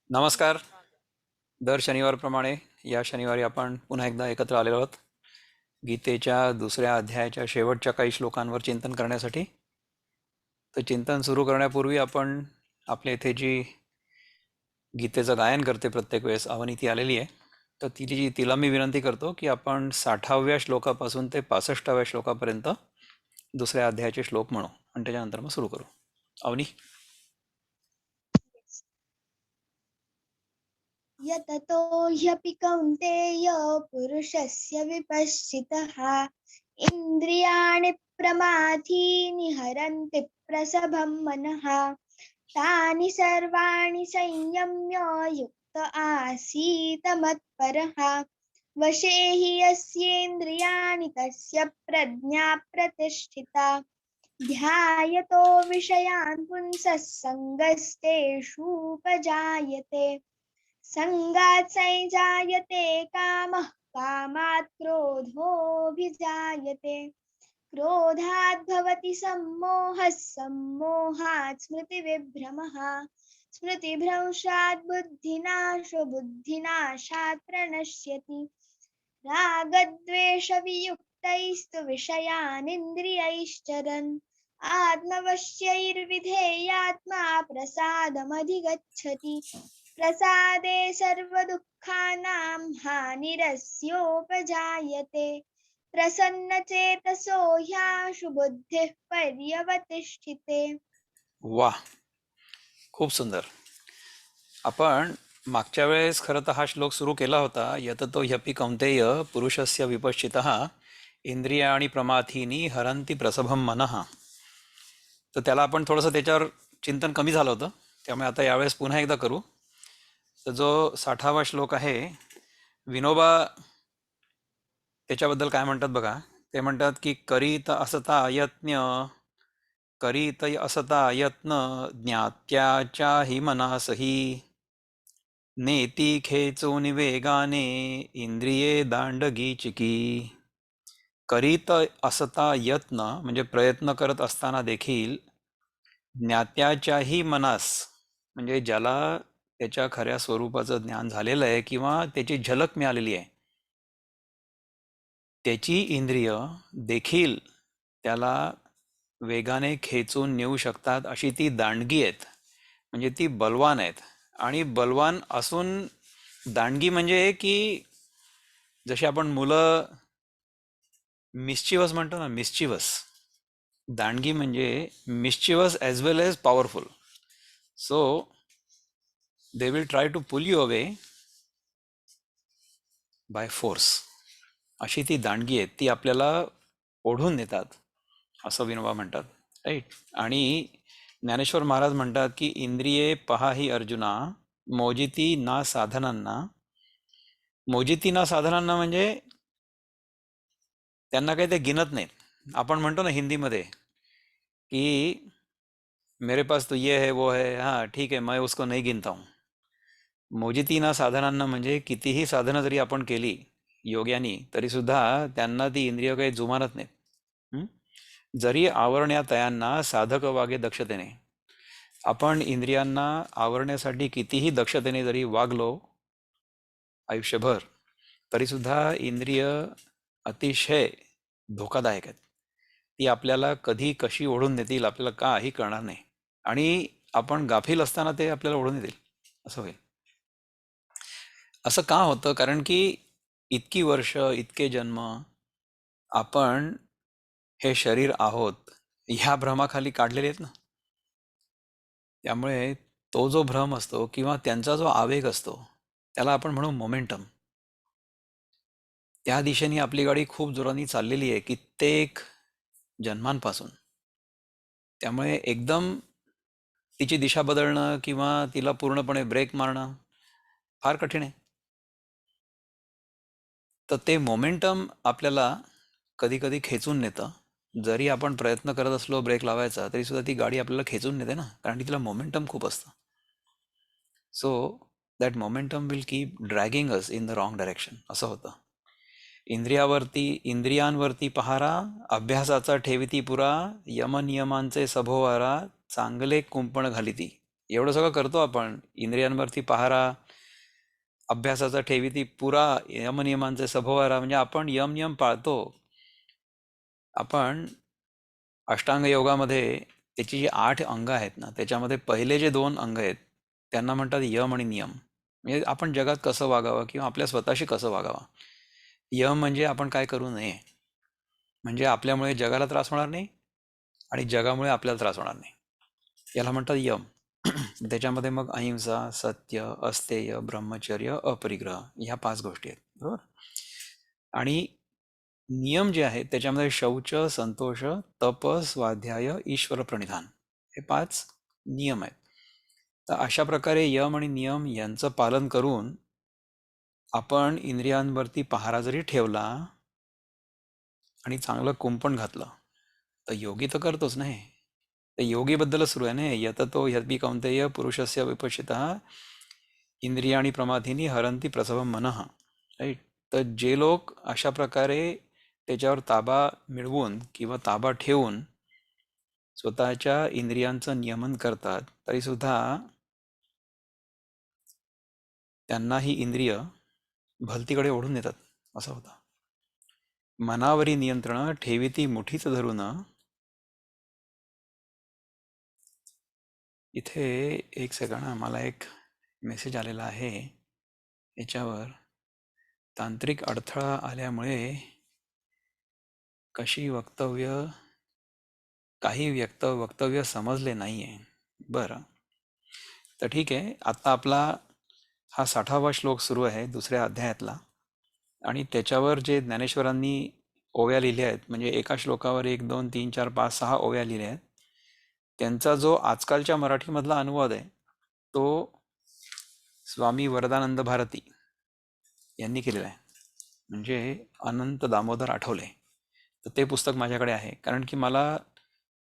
नमस्कार. दर शनिवारप्रमाणे या शनिवारी आपण पुन्हा एकदा एकत्र आलेलो आहोत गीतेच्या दुसऱ्या अध्यायाच्या शेवटच्या काही श्लोकांवर चिंतन करण्यासाठी. तर चिंतन सुरू करण्यापूर्वी आपण आपल्या इथे जी गीतेचं गायन करते प्रत्येक वेळेस अवनी ती आलेली आहे. तर तिला मी विनंती करतो की आपण 60व्या श्लोकापासून ते 65व्या श्लोकापर्यंत दुसऱ्या अध्यायाचे श्लोक म्हणू आणि त्याच्यानंतर मग सुरू करू. अवनी. यततो ह्यपि कौन्तेय पुरुषस्य विपश्चितः इन्द्रियाणि प्रमाथीनि हरन्ति प्रसभं मनः तानि सर्वाणि संयम्य युक्त आसीत मत्परः वशे हि यस्येन्द्रियाणि तस्य प्रज्ञा प्रतिष्ठिता ध्यायतो विषयान् पुंसः सङ्गस्तेषूपजायते संगात् संजायते कामः कामात् क्रोधोऽभिजायते क्रोधात् भवति सम्मोहः सम्मोहात् स्मृतिविभ्रमः स्मृतिभ्रंशात् बुद्धिनाशो बुद्धिनाशात् प्रणश्यति रागद्वेषवियुक्तैस्तु विषयानिन्द्रियैश्चरन् आत्मवश्यैर्विधेयात्मा प्रसादमधिगच्छति प्रसादे सर्वदुःखानां हानिरस्योपजायते प्रसन्नचेतसो ह्याशु बुद्धिः पर्यवतिष्ठिते. वा, खूप सुंदर. आपण मागच्या वेळेस खरं तर हा श्लोक सुरू केला होता, यततो ह्यपि कौन्तेय पुरुषस्य विपश्चितः इंद्रियाणि प्रमाथीनी हरन्ति प्रसभं मनः. तर त्याला आपण थोडंसं त्याच्यावर चिंतन कमी झालं होतं, त्यामुळे आता यावेळेस पुन्हा एकदा करू. तर जो 60वा श्लोक आहे, विनोबा त्याच्याबद्दल काय म्हणतात बघा. ते म्हणतात की करीत असता यत्न करीत असता यत्न ज्ञात्याच्या हि मनासही नेती खेचून वेगाने इंद्रिये दांडगी चिकी. करीत असता यत्न म्हणजे प्रयत्न करत असताना देखील ज्ञात्याच्याही मनास म्हणजे ज्याला त्याच्या खऱ्या स्वरूपाचं ज्ञान झालेलं आहे किंवा त्याची झलक मिळालेली आहे, त्याची इंद्रिय देखील त्याला वेगाने खेचून नेऊ शकतात अशी ती दांडगी आहेत, म्हणजे ती बलवान आहेत. आणि बलवान असून दांडगी म्हणजे की जशी आपण मुलं मिस्चिवस म्हणतो ना, मिस्चिवस. दांडगी म्हणजे mischievous as well as powerful. So they will try to pull you away by force. अशी ती दांडगी आहेत, ती आपल्याला ओढून नेतात असं विनोबा म्हणतात, राईट. आणि ज्ञानेश्वर महाराज म्हणतात की इंद्रिये पहा ही अर्जुना मोजिती ना साधनांना. मोजिती ना साधनांना म्हणजे त्यांना काही ते गिनत नाहीत. आपण म्हणतो ना हिंदीमध्ये की मेरे पास तो ये है वो है, हाँ ठीक है मैं उसको नहीं गिनता हूँ. मोजिती ना साधनांना म्हणजे कितीही साधनं जरी आपण केली योग्यानी तरी सुद्धा त्यांना ती इंद्रिय काही जुमानत नाहीत. हं? जरी आवरण्या तयांना साधक वागे दक्षतेने. आपण इंद्रियांना आवरण्यासाठी कितीही दक्षतेने जरी वागलो आयुष्यभर तरी सुद्धा इंद्रिय अतिशय धोकादायक आहेत. ती आपल्याला कधी कशी ओढून नेतील आपल्याला काही कळणार नाही, आणि आपण गाफील असताना ते आपल्याला ओढून नेतील असं होईल. असं का होतं? कारण की इतकी वर्ष इतके जन्म आपण हे शरीर आहोत ह्या भ्रमाखाली काढलेले आहेत ना. त्यामुळे तो जो भ्रम असतो किंवा त्यांचा जो आवेग असतो त्याला आपण म्हणू मोमेंटम. त्या दिशेने आपली गाडी खूप जोराने चाललेली आहे कित्येक जन्मांपासून. त्यामुळे एकदम तिची दिशा बदलणं किंवा तिला पूर्णपणे ब्रेक मारणं फार कठीण आहे. तर ते मोमेंटम आपल्याला कधी कधी खेचून नेतं. जरी आपण प्रयत्न करत असलो ब्रेक लावायचा तरी सुद्धा ती गाडी आपल्याला खेचून नेते ना, कारण की तिला मोमेंटम खूप असतं. So that momentum will keep dragging us in the wrong direction असं होतं. इंद्रियांवरती पहारा अभ्यासाचा ठेविती पुरा यमनियमांचे सभोवारा चांगले कुंपण घालिती. एवढं सगळं करतो आपण, इंद्रियांवरती पहारा, अभ्यासाचा ठेवी ती पुरा, यमनियमांचे सभोवारा, म्हणजे आपण यम नियम पाळतो. आपण अष्टांग योगामध्ये त्याची जी 8 अंग आहेत ना, त्याच्यामध्ये पहिले जे 2 अंग आहेत त्यांना म्हणतात यम आणि नियम. म्हणजे आपण जगात कसं वागावं किंवा आपल्या स्वतःशी कसं वागावं. यम म्हणजे आपण काय करू नये, म्हणजे आपल्यामुळे जगाला त्रास होणार नाही आणि जगामुळे आपल्याला त्रास होणार नाही, याला म्हणतात यम. त्याच्यामध्ये मग अहिंसा, सत्य, अस्तेय, ब्रह्मचर्य, अपरिग्रह, ह्या 5 गोष्टी आहेत, बरोबर. आणि नियम जे आहेत त्याच्यामध्ये शौच, संतोष, तप, स्वाध्याय, ईश्वर प्रणिधान, हे 5 नियम आहेत. तर अशा प्रकारे यम आणि नियम यांचं पालन करून आपण इंद्रियांवरती पहारा जरी ठेवला आणि चांगलं कुंपण घातलं, तर योगी तर करतोच नाही. तर योगीबद्दलच सुरू आहे ना, यत तो ह्यपि कौंतेय पुरुषस्य विपश्चितः इंद्रियाणी प्रमाथिनी हरंती प्रसवम मनः. राईट. तर जे लोक अशा प्रकारे त्याच्यावर ताबा मिळवून किंवा ताबा ठेवून स्वतःच्या इंद्रियांचं नियमन करतात, तरी सुद्धा त्यांना ही इंद्रिय भलतीकडे ओढून नेतात, असं होतं. मनावरी नियंत्रण ठेविती मुठीच धरून. इथे एक सेकंड, मला एक मेसेज आलेला आहे. याच्यावर तांत्रिक अडथळा आल्यामुळे काही वक्तव्य समजले नाहीये. बरं, तर ठीक आहे. आता आपला हा 60वा श्लोक सुरू आहे दुसऱ्या अध्यायातला, आणि त्याच्यावर जे ज्ञानेश्वरांनी ओव्या लिहिल्या आहेत, म्हणजे एका श्लोकावर 1, 2, 3, 4, 5, 6 ओव्या लिहिल्या आहेत, त्यांचा जो आजकालच्या मराठीमधला अनुवाद आहे तो स्वामी वरदानंद भारती यांनी केलेला आहे, म्हणजे अनंत दामोदर आठवले. तर ते पुस्तक माझ्याकडे आहे, कारण की मला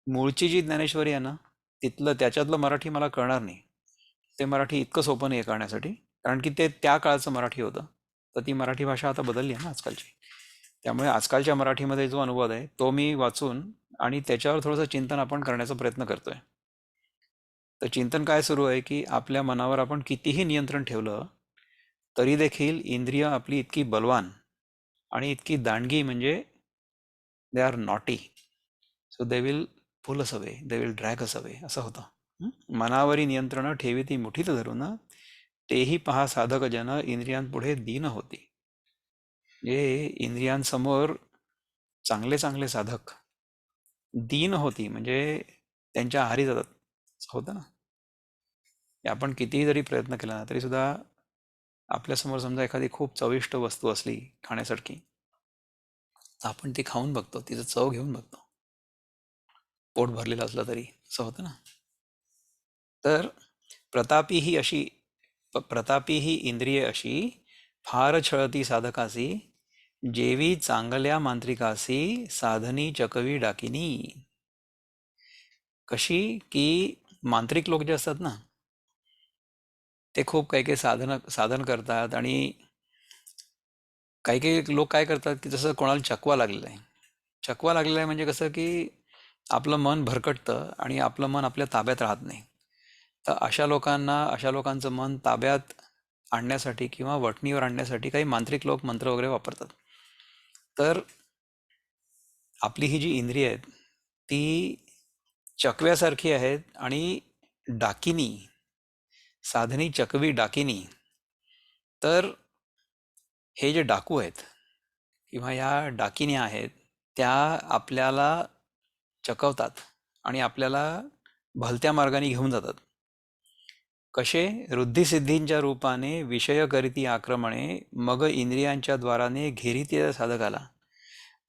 मूळची जी ज्ञानेश्वरी आहे ना, त्याच्यातलं मराठी मला कळणार नाही. ते मराठी इतकं सोपं नाही आहे कळण्यासाठी, कारण की ते त्या काळचं मराठी होतं. तर ती मराठी भाषा आता बदलली आहे ना आजकालची. त्यामुळे आजकालच्या मराठीमध्ये जो अनुवाद आहे तो मी वाचून आणि त्याच्यावर थोडंसं चिंतन आपण करण्याचा प्रयत्न करतोय. तर चिंतन काय सुरू आहे की आपल्या मनावर आपण कितीही नियंत्रण ठेवलं तरी देखील इंद्रिय आपली इतकी बलवान आणि इतकी दांडगी, म्हणजे they are naughty, so they will pull us away, they will drag us away, असं होतं. मनावरी नियंत्रण ठेवी ती मुठीत धरून, तेही पहा साधक जन इंद्रियांपुढे दीन होती. जे इंद्रियांसमोर चांगले चांगले साधक दीन होती, म्हणजे त्यांच्या आहारी जातात, असं होतं ना. आपण कितीही जरी प्रयत्न केला ना तरी सुद्धा आपल्यासमोर समजा एखादी खूप चविष्ट वस्तू असली खाण्यासारखी, तर आपण ती खाऊन बघतो, तिचं चव घेऊन बघतो, पोट भरलेलं असलं तरी, असं होतं ना. तर प्रतापी ही अशी प्रतापी ही इंद्रिये अशी फार छळती साधकासी, जेवी चांगल्या मांत्रिकासी साधनी चकवी डाकिनी. कशी की मांत्रिक लोक जे असतात ना, ते खूप काही काही साधन करतात, आणि काही काही लोक काय करतात की जसं कोणाला चकवा लागलेला आहे म्हणजे कसं की आपलं मन भरकटतं आणि आपलं मन आपल्या ताब्यात राहत नाही. तर अशा लोकांचं मन ताब्यात आणण्यासाठी किंवा वठणीवर आणण्यासाठी काही मांत्रिक लोक मंत्र वगैरे वापरतात. तर आपली ही जी इंद्रिय आहेत ती चकव्यासारखी आहेत, आणि डाकिनी, साधनी चकवी डाकिनी. तर हे जे डाकू आहेत किंवा या डाकिन्या आहेत, त्या आपल्याला चकवतात आणि आपल्याला भलत्या मार्गाने घेऊन जातात. कसे? वृद्धिसिद्धींच्या रूपाने विषय करीती आक्रमणे, मग इंद्रियांच्या द्वाराने घेरीत साधकाला.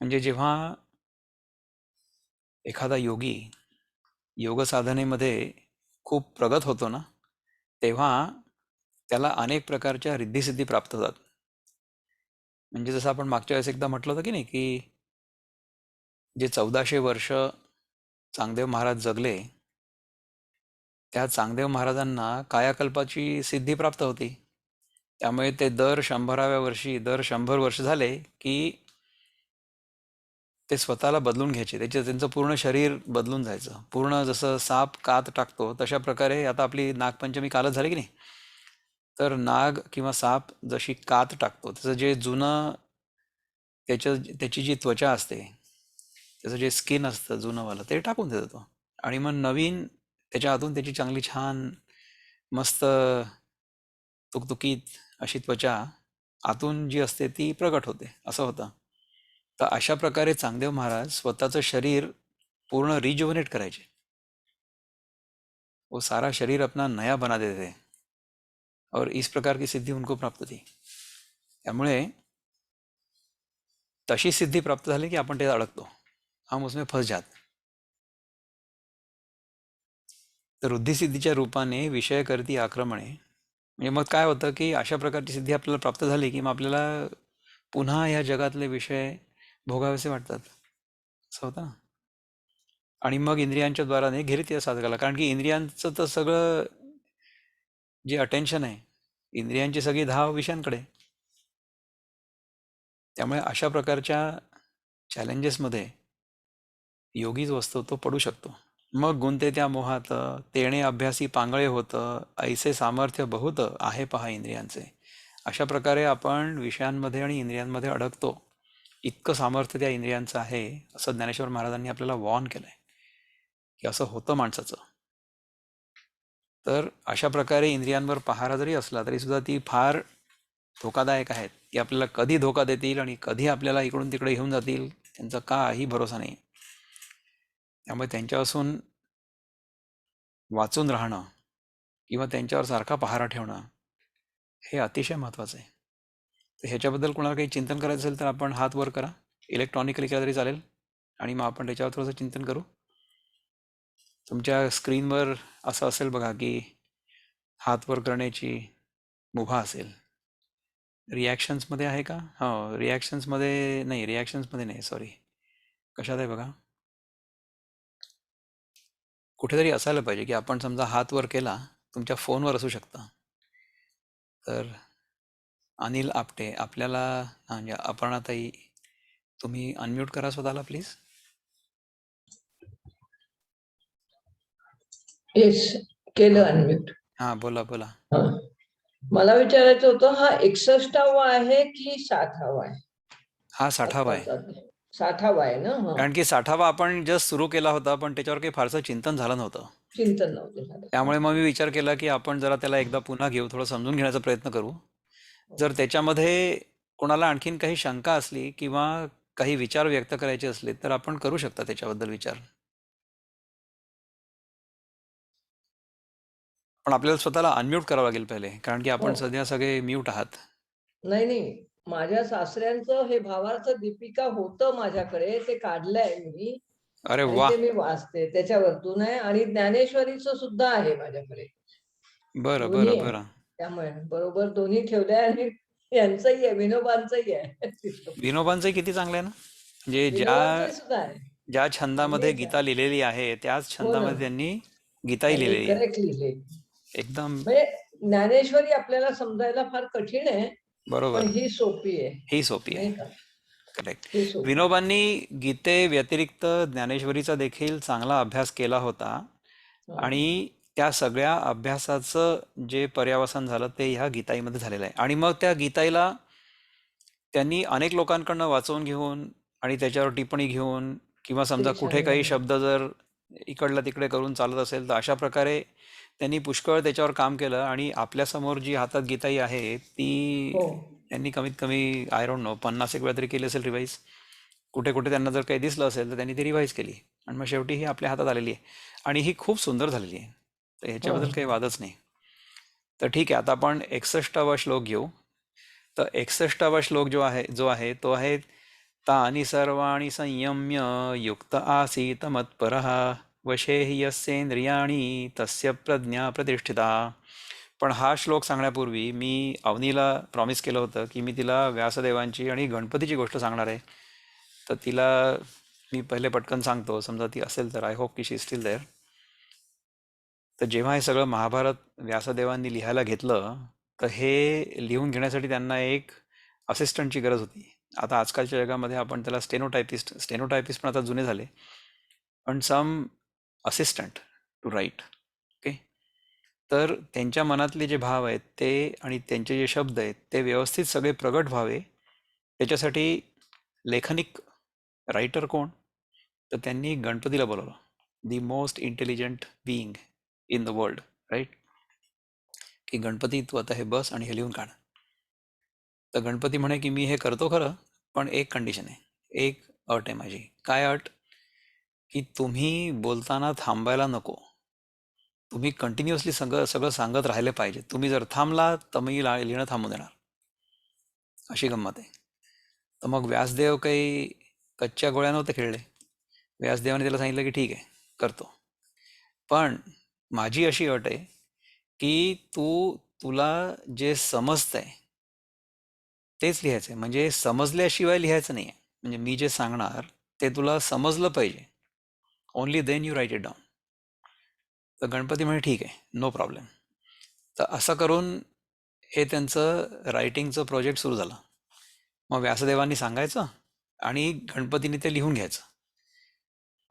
म्हणजे जेव्हा एखादा योगी योग साधनेमध्ये खूप प्रगत होतो ना, तेव्हा त्याला अनेक प्रकारच्या रिद्धिसिद्धी प्राप्त होतात. म्हणजे जसं आपण मागच्या वेळेस एकदा म्हटलं होतं की नाही, की जे 1400 वर्ष चांगदेव महाराज जगले, त्या चांगदेव महाराजांना कायाकल्पाची सिद्धी प्राप्त होती. त्यामुळे ते दर 100व्या वर्षी, दर 100 वर्ष झाले की ते स्वतःला बदलून घ्यायचे, त्यांचं पूर्ण शरीर बदलून जायचं, पूर्ण जसं साप कात टाकतो तशा प्रकारे. आता आपली नागपंचमी कालच झाली की नाही, तर नाग किंवा साप जशी कात टाकतो, त्याचं जे जुनं त्याची जी त्वचा असते, त्याचं जे स्किन असतं जुनंवालं, ते टाकून देतो तो. आणि मग नवीन त्याच्या हातून त्याची चांगली छान मस्त तुकतुकीत अशी त्वचा आतून जी असते ती प्रगट होते, असं होतं. तर अशा प्रकारे चांगदेव महाराज स्वतःचं शरीर पूर्ण रिजुवनेट करायचे. वो सारा शरीर अपना नया बना देते थे और इस प्रकार की सिद्धी उनको प्राप्त थी. त्यामुळे तशी सिद्धी प्राप्त झाली की आपण ते अडकतो, हम उसमें फंस जाते. तर रुद्धिसिद्धीच्या रूपाने विषय करती आक्रमणे, म्हणजे मग काय होतं की अशा प्रकारची सिद्धी आपल्याला प्राप्त झाली की मग आपल्याला पुन्हा या जगातले विषय भोगावेसे वाटतात, असं होतं ना. आणि मग इंद्रियांच्या द्वाराने घेरीत साधकाला, कारण की इंद्रियांचं तर सगळं जे अटेन्शन आहे, इंद्रियांची सगळी धाव विषयांकडे. त्यामुळे अशा प्रकारच्या चॅलेंजेसमध्ये योगी जो असतो तो पडू शकतो. मग गुंते त्या मोहात, तेणे अभ्यासी पांगळे होतं, ऐसे सामर्थ्य बहुत आहे पहा इंद्रियांचे. अशा प्रकारे आपण विषयांमध्ये आणि इंद्रियांमध्ये अडकतो. इतकं सामर्थ्य त्या इंद्रियांचं आहे, असं ज्ञानेश्वर महाराजांनी आपल्याला वॉर्न केलंय की असं होतं माणसाचं. तर अशा प्रकारे इंद्रियांवर पहारा जरी असला तरी सुद्धा ती फार धोकादायक आहेत. ती आपल्याला कधी धोका देतील आणि कधी आपल्याला इकडून तिकडे घेऊन जातील, त्यांचा काही भरोसा नाही. त्यामुळे त्यांच्यापासून वाचून राहणं किंवा त्यांच्यावर सारखा पहारा ठेवणं हे अतिशय महत्त्वाचं आहे. तर ह्याच्याबद्दल कोणाला काही चिंतन करायचं असेल तर आपण हात वर करा, इलेक्ट्रॉनिकली केलं तरी चालेल, आणि मग आपण त्याच्यावर थोडंसं चिंतन करू. तुमच्या स्क्रीनवर असं असेल बघा की हात वर करण्याची मुभा असेल. रिॲक्शन्समध्ये आहे का? हो, रिॲक्शन्समध्ये नाही, रिॲक्शन्समध्ये नाही, सॉरी. कशात आहे बघा, कुठेतरी असायला पाहिजे की आपण समजा हात वर केला, तुमच्या फोनवर असू शकतं. तर अनिल आपटे आपल्याला, म्हणजे अपर्णाताई, तुम्ही अनम्यूट करा स्वतःला प्लीज. येस, केलं हां अनम्यूट. हां, बोला बोला. मला विचारायचं होतं, हा 61वा आहे की 60वा आहे? हा 60वा आहे. 60वा आहे ना? कारण की 60वा आपण जस्ट सुरू केला होता, पण त्याच्यावर काही फारसं चिंतन झालं नव्हतं. चिंतन नव्हतं झालं. त्यामुळे मग मी विचार केला की आपण जरा त्याला एकदा पुन्हा घेऊ, थोडं समजून घेण्याचा प्रयत्न करू. जर त्याच्यामध्ये कोणाला आणखीन काही शंका असली किंवा काही विचार व्यक्त करायचे असले तर आपण करू शकता त्याच्याबद्दल विचार. पण आपल्याला स्वतःला अनम्यूट करावं लागेल पहिले, कारण की आपण हो. सध्या सगळे म्यूट आहात. नाही, माझ्या सासऱ्यांचं हे भावार्थ दीपिका होतं माझ्याकडे, ते काढलंय मी अरे आणि वा, ते मी वाचते, त्याच्यावरतून आहे. आणि ज्ञानेश्वरीचं सुद्धा आहे माझ्याकडे, बरं दोन्ही बरं आहे. बरं. त्यामुळे बरोबर दोन्ही ठेवलंय. आणि यांचंही आहे, विनोबांचंही आहे. विनोबांचंही किती चांगलं आहे ना, म्हणजे ज्या विनोबांचंही सुद्धा आहे. ज्या छंदामध्ये दोन्हीच गीता आहे. लिहिलेली आहे त्याच हो ना, छंदामध्ये त्यांनी गीताही त्यांनी लिहिलेली आहे. करेक्ट लिहिले. एकदम म्हणजे ज्ञानेश्वरी आपल्याला समजायला फार कठीण आहे, पण बरोबर, ही सोपी आहे, ही सोपी आहे. नाही का? करेक्ट. ही सोपी. विनोबांनी गीते व्यतिरिक्त ज्ञानेश्वरीचा देखील चांगला अभ्यास केला होता, हो. आणि त्या सगळ्या अभ्यासाचं जे पर्यावसान झालं ते ह्या गीताईमध्ये झालेलं आहे. आणि मग त्या गीताईला त्यांनी अनेक लोकांकडनं वाचवून घेऊन आणि त्याच्यावर टिप्पणी घेऊन, किंवा समजा ते कुठे छान काही आहे. शब्द जर इकडला तिकडे करून चालत असेल तर अशा प्रकारे त्यांनी पुष्कळ त्याच्यावर काम केलं. आणि आपल्यासमोर जी हातात गीताई आहे ती हो. त्यांनी कमीत कमी आय डोंट नो 50 एक वेळा तरी केली असेल रिवाईज. कुठे कुठे त्यांना जर काही दिसलं असेल तर त्यांनी ती रिवाईज केली, आणि मग शेवटी ही आपल्या हातात आलेली आहे, आणि ही खूप सुंदर झालेली आहे. तर हो. ह्याच्याबद्दल काही वादच नाही. तर ठीक आहे, आता आपण 61वा श्लोक घेऊ. तर 61वा श्लोक जो आहे तो आहे, तानि सर्वाणि संयम्य युक्त आसीत मत्परः वशे हि यस्येंद्रियाणि तस्य प्रज्ञा प्रतिष्ठिता. पण हा श्लोक सांगण्यापूर्वी मी अवनीला प्रॉमिस केलं होतं की मी तिला व्यासदेवांची आणि गणपतीची गोष्ट सांगणार आहे. तर तिला मी पहिले पटकन सांगतो, समजा ती असेल तर. आय होप की शी स्टील देअर. तर जेव्हा हे सगळं महाभारत व्यासदेवांनी लिहायला घेतलं, तर हे लिहून घेण्यासाठी त्यांना एक असिस्टंटची गरज होती. आता आजकालच्या जगामध्ये आपण त्याला स्टेनोटायपिस्ट पण आता जुने झाले, पण सम असिस्टंट टू राईट. ओके. तर त्यांच्या मनातले जे भाव आहेत ते आणि त्यांचे जे शब्द आहेत ते व्यवस्थित सगळे प्रगट व्हावे, त्याच्यासाठी लेखनिक रायटर कोण? तर त्यांनी गणपतीला बोलवलं, the most intelligent being in the world, right? की गणपती तू आता हे बस आणि हे लिहून काढ. तर गणपती म्हणे की मी हे करतो खरं, पण एक कंडिशन आहे, एक अट आहे माझी. काय अट? की तुम्ही बोलताना थांबायला नको, तुम्ही कंटिन्युअसली सगळं सगळं सांगत राहिले पाहिजे. तुम्ही जर थांबला तर मी लिहिणं थांबून देणार. अशी गंमत आहे. तर मग व्यासदेव काही कच्च्या गोळ्या नव्हते खेळले. व्यासदेवाने त्याला सांगितलं की ठीक आहे, करतो, पण माझी अशी अट आहे की तुला जे समजतंय तेच लिहायचंय, म्हणजे समजल्याशिवाय लिहायचं नाही आहे. म्हणजे मी जे सांगणार ते तुला समजलं पाहिजे. Only then you write it down. तर गणपती म्हणे ठीक आहे, नो प्रॉब्लेम. तर असं करून हे त्यांचं रायटिंगचं प्रोजेक्ट सुरू झालं. मग व्यासदेवांनी सांगायचं आणि गणपतीने ते लिहून घ्यायचं.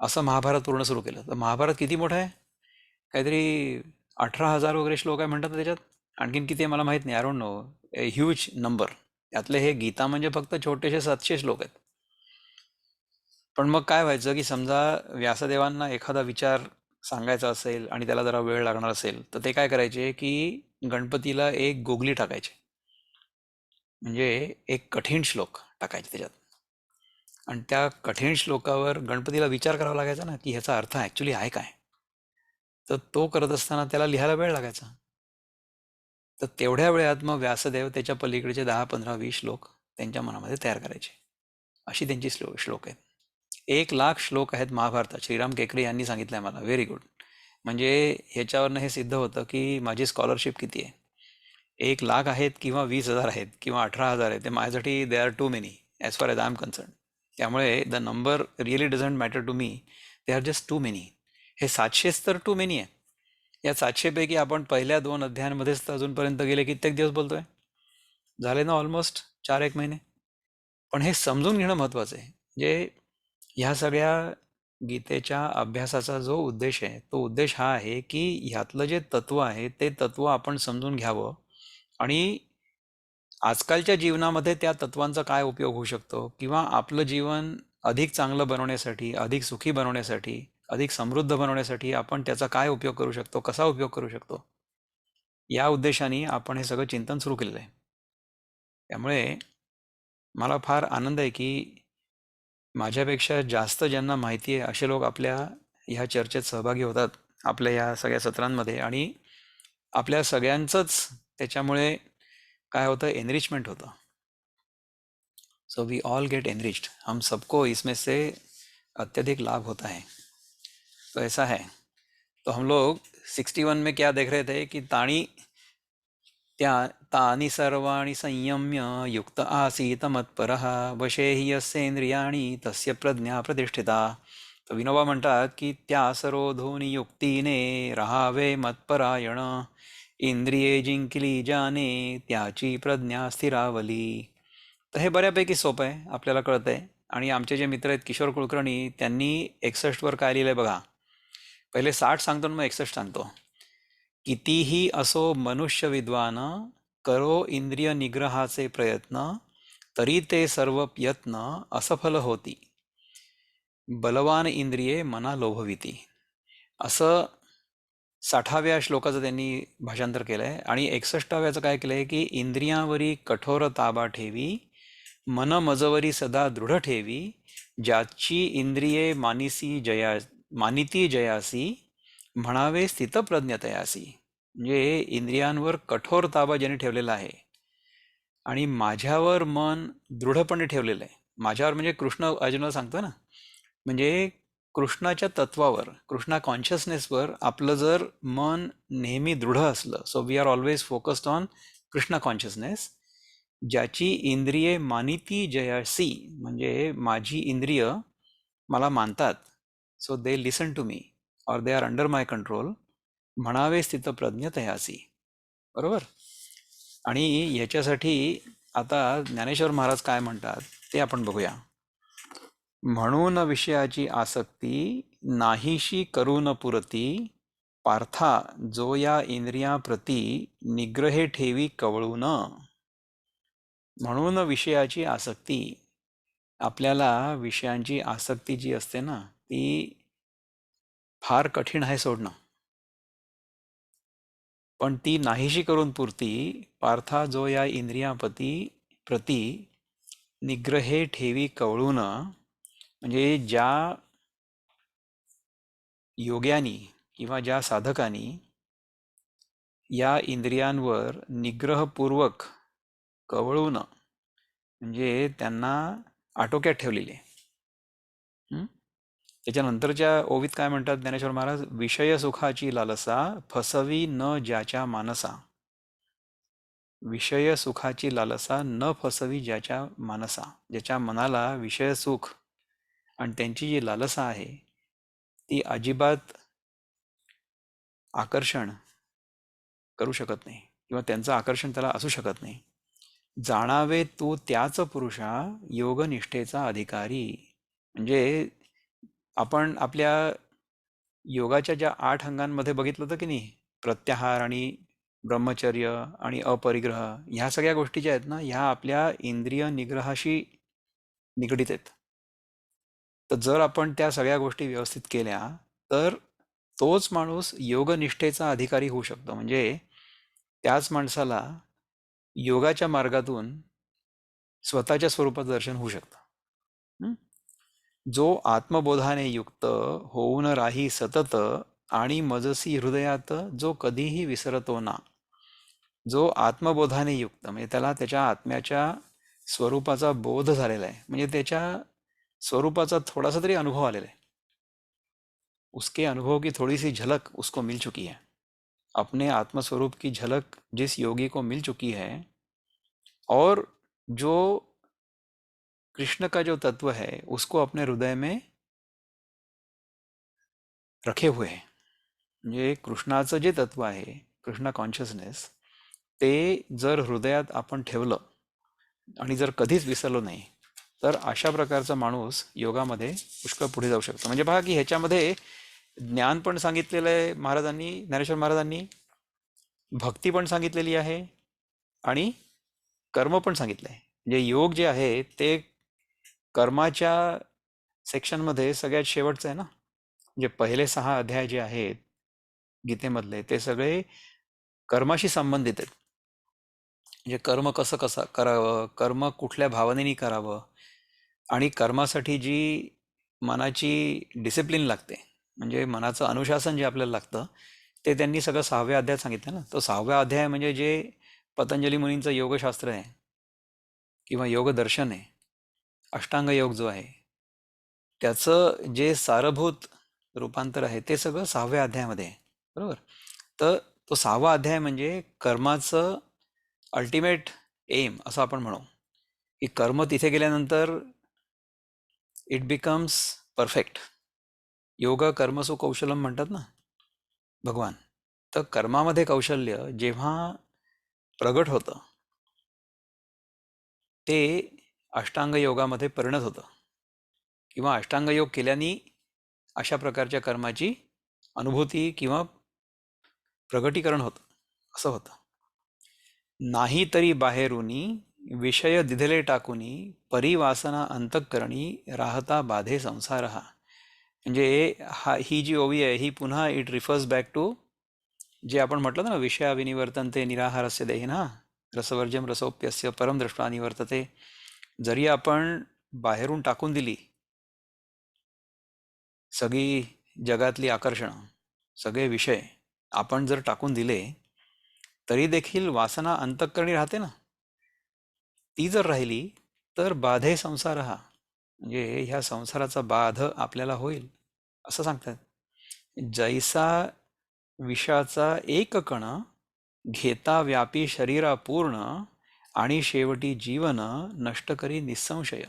असं महाभारत पूर्ण सुरू केलं. तर महाभारत किती मोठं आहे? काहीतरी 18,000 वगैरे श्लोक आहे म्हणतात त्याच्यात. आणखीन किती आहे मला माहीत नाही, I don't know. A huge number. त्यातले हे गीता म्हणजे फक्त छोटेसे 700 श्लोक आहेत. पण मग काय व्हायचं की समजा व्यासदेवांना एखादा विचार सांगायचा असेल आणि त्याला जरा वेळ लागणार असेल, तर ते काय करायचे की गणपतीला एक गोगली टाकायचे, म्हणजे एक कठीण श्लोक टाकायचे त्याच्यात. आणि त्या कठीण श्लोकावर गणपतीला विचार करावा लागायचा ना, की ह्याचा अर्थ ॲक्च्युली आहे काय. तर तो करत असताना त्याला लिहायला वेळ लागायचा. तर तेवढ्या वेळात मग व्यासदेव त्याच्या पलीकडचे 10, 15, 20 श्लोक त्यांच्या मनामध्ये तयार करायचे. अशी त्यांची श्लोक आहेत. 1,00,000 श्लोक आहेत महाभारतात. श्रीराम केकरे यांनी सांगितलंय मला. Very good. म्हणजे ह्याच्यावरनं हे सिद्ध होतं की माझी स्कॉलरशिप किती आहे. 1,00,000 आहेत किंवा 20,000 आहेत किंवा 18,000 आहेत, ते माझ्यासाठी they are too many as far as I am concerned. त्यामुळे the number really doesn't matter to me, they are just too many. हे 700च तर टू मेनी आहे. या 700 पैकी आपण पहिल्या 2 अध्यायांमध्येच तर अजूनपर्यंत गेले कित्येक दिवस बोलतोय. झाले ना ऑलमोस्ट 4-1 महिने. पण हे समजून घेणं महत्वाचं आहे. म्हणजे ह्या सगळ्या गीतेच्या अभ्यासाचा जो उद्देश आहे, तो उद्देश हा आहे की ह्यातलं जे तत्व आहे ते तत्व आपण समजून घ्यावं आणि आजकालच्या जीवनामध्ये त्या तत्वांचा काय उपयोग होऊ शकतो, किंवा आपलं जीवन अधिक चांगलं बनवण्यासाठी, अधिक सुखी बनवण्यासाठी, अधिक समृद्ध बनवण्यासाठी आपण त्याचा काय उपयोग करू शकतो, कसा उपयोग करू शकतो, या उद्देशाने आपण हे सगळं चिंतन सुरू केलेलं आहे. त्यामुळे मला फार आनंद आहे की माझ्यापेक्षा जास्त ज्यांना माहिती आहे असे लोक आपल्या ह्या चर्चेत सहभागी होतात, आपल्या ह्या सगळ्या सत्रांमध्ये. आणि आपल्या सगळ्यांचंच त्याच्यामुळे काय होतं, एनरिचमेंट होतं. So we all get enriched, हम सबको इसमें से अत्यधिक लाभ होता है. तो ऐसा है. तो हम लोग 61 में क्या देख रहे थे कि तानि सर्वाणि संयम्य युक्त आसीत मत्परः वशे हि यस्येंद्रियाणि तस्य प्रज्ञा प्रतिष्ठिता. तर विनोबा म्हणतात की त्या सरोधोनी युक्तीने राहावे मत्परायण, इंद्रिये जिंकली जाने त्याची प्रज्ञा स्थिरावली. तर हे बऱ्यापैकी सोपं आहे, आपल्याला कळतंय. आणि आमचे जे मित्र आहेत किशोर कुलकर्णी, त्यांनी 61 वर काय लिहिलंय बघा. पहिले 60 सांगतो मग 61 सांगतो. कितीही असो मनुष्य विद्वान, करो इंद्रिय निग्रहाचे प्रयत्न, तरी ते सर्व यत्न असफल होती. बलवान इंद्रिये मना लोभविती. असं 60व्या श्लोकाचं त्यांनी भाषांतर केलंय. आणि 61व्याचं काय केलंय की इंद्रियांवरी कठोर ताबा ठेवी, मन मजवरी सदा दृढ ठेवी, ज्याची इंद्रिये मानिती जयासी, म्हणावे स्थितप्रज्ञतयासी. म्हणजे इंद्रियांवर कठोर ताबा ज्याने ठेवलेला आहे आणि माझ्यावर मन दृढपणे ठेवलेलं आहे. माझ्यावर म्हणजे कृष्ण अर्जुनाला सांगतोय ना, म्हणजे कृष्णाच्या तत्वावर, कृष्णा कॉन्शियसनेसवर आपलं जर मन नेहमी दृढ असलं, so we are always focused on Krishna consciousness, ज्याची इंद्रिये मानिती जयासी, म्हणजे माझी इंद्रिय मला मानतात, so they listen to me or they are under my control, म्हणावे स्थितप्रज्ञ तयासी. बरोबर. आणि याच्यासाठी आता ज्ञानेश्वर महाराज काय म्हणतात ते आपण बघूया. म्हणून विषयाची आसक्ती नाहीशी करून पुरती, पार्था जो या इंद्रियाप्रती निग्रहे ठेवी कवळून. म्हणून विषयाची आसक्ती, आपल्याला विषयांची आसक्ती जी असते ना, ती फार कठीण आहे सोडणं. पण ती नाहीशी करून पुरती, पार्था जो या प्रती निग्रहे ठेवी कवळून. म्हणजे ज्या योग्यानी किंवा ज्या साधकांनी या इंद्रियांवर निग्रहपूर्वक कवळून, म्हणजे त्यांना आटोक्यात ठेवलेले. त्याच्यानंतरच्या ओवीत काय म्हणतात ज्ञानेश्वर महाराज? विषय सुखाची लालसा फसवी न ज्याच्या मानसा. विषय सुखाची लालसा न फसवी ज्याच्या मानसा. ज्याच्या मनाला विषय सुख आणि त्यांची जी लालसा आहे ती अजिबात आकर्षण करू शकत नाही किंवा त्यांचं आकर्षण त्याला असू शकत नाही. जाणावे तू त्याच पुरुषा योगनिष्ठेचा अधिकारी. म्हणजे आपण आपल्या योगाच्या ज्या 8 अंगांमध्ये बघितलं होतं की नाही, प्रत्याहार आणि ब्रह्मचर्य आणि अपरिग्रह, ह्या सगळ्या गोष्टी ज्या आहेत ना, ह्या आपल्या इंद्रिय निग्रहाशी निगडीत आहेत. तर जर आपण त्या सगळ्या गोष्टी व्यवस्थित केल्या तर तोच माणूस योगनिष्ठेचा अधिकारी होऊ शकतो. म्हणजे त्याच माणसाला योगाच्या मार्गातून स्वतःच्या स्वरूपाचं दर्शन होऊ शकतं. जो आत्मबोधाने युक्त होऊन राही सतत आणि मजसी हृदयात जो कधीही विसरतो ना. जो आत्मबोधाने युक्त, म्हणजे त्याला त्याच्या आत्म्याच्या स्वरूपाचा बोध झालेला आहे, म्हणजे त्याच्या स्वरूपाचा थोडासा तरी अनुभव आलेला है. उसके अनुभव की थोड़ी सी झलक उसको मिल चुकी है. अपने आत्मस्वरूप की झलक जिस योगी को मिल चुकी है और जो कृष्ण का जो तत्व है उसको अपने हृदय में रखे हुए है. म्हणजे कृष्णाचं जे तत्व आहे, कृष्णा कॉन्शियसनेस, ते जर हृदयात आपण ठेवलं आणि जर कधीच विसरलो नाही तर अशा प्रकारचा माणूस योगामध्ये पुष्कळ पुढे जाऊ शकतो. म्हणजे पहा की ह्याच्यामध्ये ज्ञान पण सांगितलेलं आहे महाराजांनी, ज्ञानेश्वर महाराजांनी, भक्ती पण सांगितलेली आहे आणि कर्म पण सांगितलं आहे. म्हणजे योग जे आहे ते कर्माच्या सेक्शनमध्ये सगळ्यात शेवटचं आहे ना. म्हणजे पहिले 6 अध्याय जे आहेत गीतेमधले ते सगळे कर्माशी संबंधित आहेत. म्हणजे कर्म कसं करावं, कर्म कुठल्या भावनेने करावं आणि कर्मासाठी जी मनाची डिसिप्लिन लागते, म्हणजे मनाचं अनुशासन जे आपल्याला लागतं, ते त्यांनी सगळं 6व्या अध्यायात सांगितलं ना. तो 6वा अध्याय म्हणजे जे पतंजली मुनींचं योगशास्त्र आहे किंवा योग दर्शन आहे, अष्टांग योग जो आहे, त्याचं जे सारभूत रूपांतर आहे ते सगळं 6व्या अध्यायामध्ये आहे. बरोबर. तर तो 6वा अध्याय म्हणजे कर्माचं अल्टिमेट एम असं आपण म्हणू, की कर्म तिथे गेल्यानंतर इट बिकम्स परफेक्ट. योग कर्मसु कौशलम म्हणतात ना भगवान. तर कर्मामध्ये कौशल्य जेव्हा प्रगट होतं ते अष्टांग योगामध्ये परिणत होतं किंवा अष्टांग योग केल्याने अशा प्रकारच्या कर्माची अनुभूती किंवा प्रगटीकरण होतं, असं होतं. नाही तरी बाहेरूनी विषय दिधले टाकूनी परिवासना अंतःकरणी राहता बाधे संसार. हा म्हणजे ही जी ओवी आहे ही पुन्हा इट रिफर्स बॅक टू जे आपण म्हटलं ना, विषया विनिवर्तनते निराहारस्य देहिना रसवर्जम रसोप्यस्य परम दृष्टा निवर्तते. जरी आपण बाहेरून टाकून दिली सगळी जगातली आकर्षणं, सगळे विषय आपण जर टाकून दिले तरी देखील वासना अंतःकरणी राहते ना. ती जर राहिली तर बाधे संसार. हा म्हणजे ह्या संसाराचा बाध आपल्याला होईल असं सांगतात. जैसा विषाचा एक कण घेता व्यापी शरीरा पूर्ण आणि शेवटी जीवन नष्ट करी निसंशय.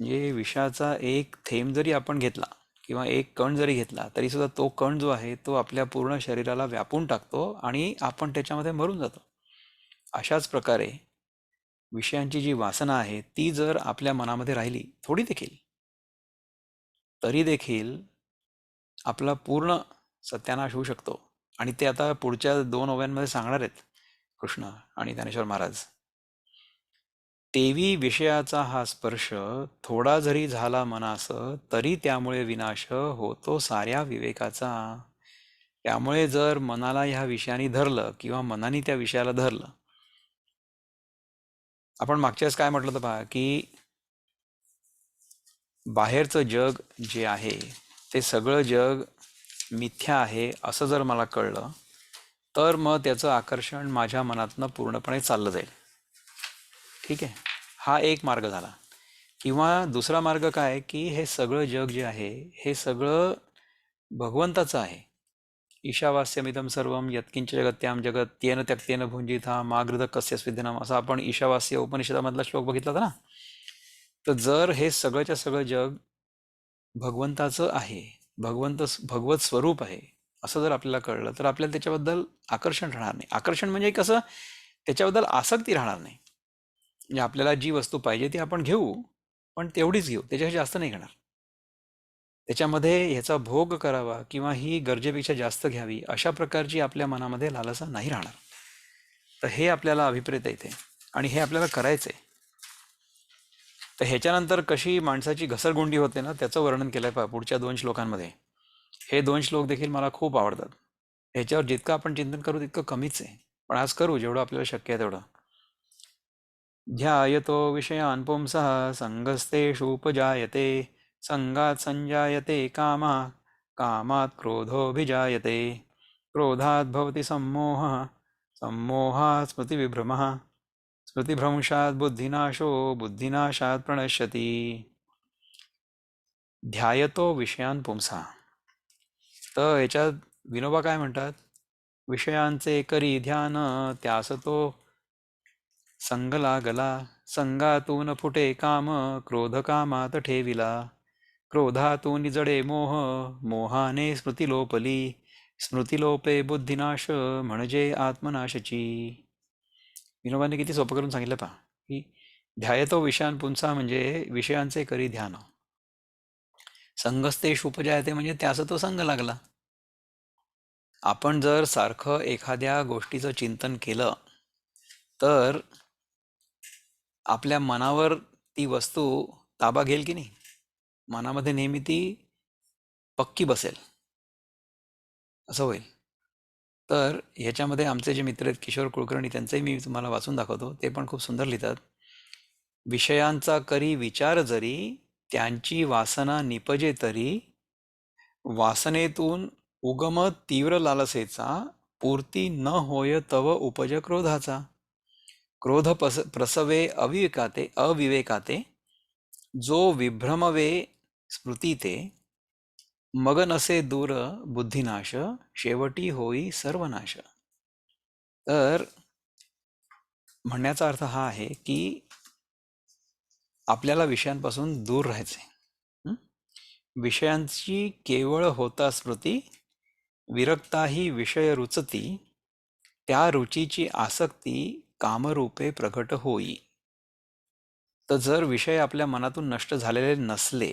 म्हणजे विषाचा एक थेंब जरी आपण घेतला किंवा एक कण जरी घेतला तरी सुद्धा तो कण जो आहे तो आपल्या पूर्ण शरीराला व्यापून टाकतो आणि आपण त्याच्यामध्ये मरून जातो. अशाच प्रकारे विषयांची जी वासना आहे ती जर आपल्या मनामध्ये राहिली थोडी देखील, तरी देखील आपला पूर्ण सत्यानाश होऊ शकतो. आणि ते आता पुढच्या 2 ओव्यांमध्ये सांगणार आहेत कृष्ण आणि ज्ञानेश्वर महाराज. तेवी विषयाचा हा स्पर्श थोडा जरी झाला मनास, तरी त्यामुळे विनाश होतो साऱ्या विवेकाचा. त्यामुळे जर मनाला ह्या विषयाने धरलं किंवा मनाने त्या विषयाला धरलं, आपण मागच्या वेळेस काय म्हटलं होतं पहा, की बाहेरचं जग जे आहे ते सगळं जग मिथ्या आहे असं जर मला कळलं, तर मग त्याचं आकर्षण माझ्या मनातनं पूर्णपणे चाललं जाईल. ठीक आहे, हा एक मार्ग झाला. किंवा दुसरा मार्ग काय, की हे सगळं जग जे आहे हे सगळं भगवंताचं आहे. ईशावास्यमिदं सर्वं यत्किंच जगत्याम जगत तेन त्यक्तेन भुंजिथा मागृध कस्य स्विद्यनाम, असा आपण ईशावास्य उपनिषदामधला श्लोक बघितला होता ना. तर जर हे सगळंच्या सगळं जग भगवंताचं आहे, भगवत स्वरूप आहे असं जर आपल्याला कळलं, तर आपल्याला त्याच्याबद्दल आकर्षण राहणार नाही. आकर्षण म्हणजे कसं, त्याच्याबद्दल आसक्ती राहणार नाही. म्हणजे आपल्याला जी वस्तू पाहिजे ती आपण घेऊ, पण तेवढीच घेऊ, त्याच्यापेक्षा जास्त नाही घेणार. त्याच्यामध्ये ह्याचा भोग करावा किंवा ही गरजेपेक्षा जास्त घ्यावी अशा प्रकारची आपल्या मनामध्ये लालसा नाही राहणार. तर हे आपल्याला अभिप्रेत येते आणि हे आपल्याला करायचं आहे. तर ह्याच्यानंतर कशी माणसाची घसरगुंडी होते ना, त्याचं वर्णन केलंय पहा पुढच्या 2 श्लोकांमध्ये. हे 2 श्लोक देखील मला खूप आवडतात. ह्याच्यावर जितकं आपण चिंतन करू तितकं कमीच आहे, पण आज करू जेवढं आपल्याला शक्य आहे तेवढं. ध्यायतो विषयान् पुंसः संगस्तेषूपजायते संगात् संजायते कामः कामात् क्रोधोऽभिजायते क्रोधात् भवति सम्मोहः सम्मोहात् स्मृतिविभ्रमः स्मृतिभ्रंशात् बुद्धिनाशो बुद्धिनाशात् प्रणश्यति. ध्यायतो विषयान् पुंसः. तर याच्यात विनोबा काय म्हणतात, विषयांचे करी ध्यान त्यास तो संग लागला संगातून फुटे काम क्रोध कामात ठेविला क्रोधातून जडे मोह मोहाने स्मृती लोपली स्मृतिलोपे बुद्धिनाश म्हणजे आत्मनाशची. विनोबाने किती सोपं करून सांगितलं पहा, की ध्यायतो विषयान पुंसा म्हणजे विषयांचे करी ध्यान, संगस्तेष उपजायते म्हणजे त्यास तो संग लागला. आपण जर सारखं एखाद्या गोष्टीचं चिंतन केलं तर आपल्या मनावर ती वस्तू ताबा घेईल की नाही, मनामध्ये नेहमी ती पक्की बसेल, असं होईल. तर ह्याच्यामध्ये आमचे जे मित्र आहेत किशोर कुलकर्णी, त्यांचंही मी तुम्हाला वाचून दाखवतो, ते पण खूप सुंदर लिहितात. विषयांचा करी विचार जरी त्यांची वासना निपजे तरी वासनेतून उगम तीव्र लालसेचा पूर्ती न होय तव उपज क्रोधाचा क्रोध प्रसवे अविवेकाते जो विभ्रमवे स्मृतीते मग नसे दूर बुद्धिनाश शेवटी होई सर्वनाश. तर म्हणण्याचा अर्थ हा आहे की आपल्याला विषयांपासून दूर राहायचे. विषयांची केवळ होता स्मृती विरक्ताही विषय रुचती त्या रुचीची आसक्ती कामरूपे प्रकट होई. तर जर विषय आपल्या मनातून नष्ट झालेले नसले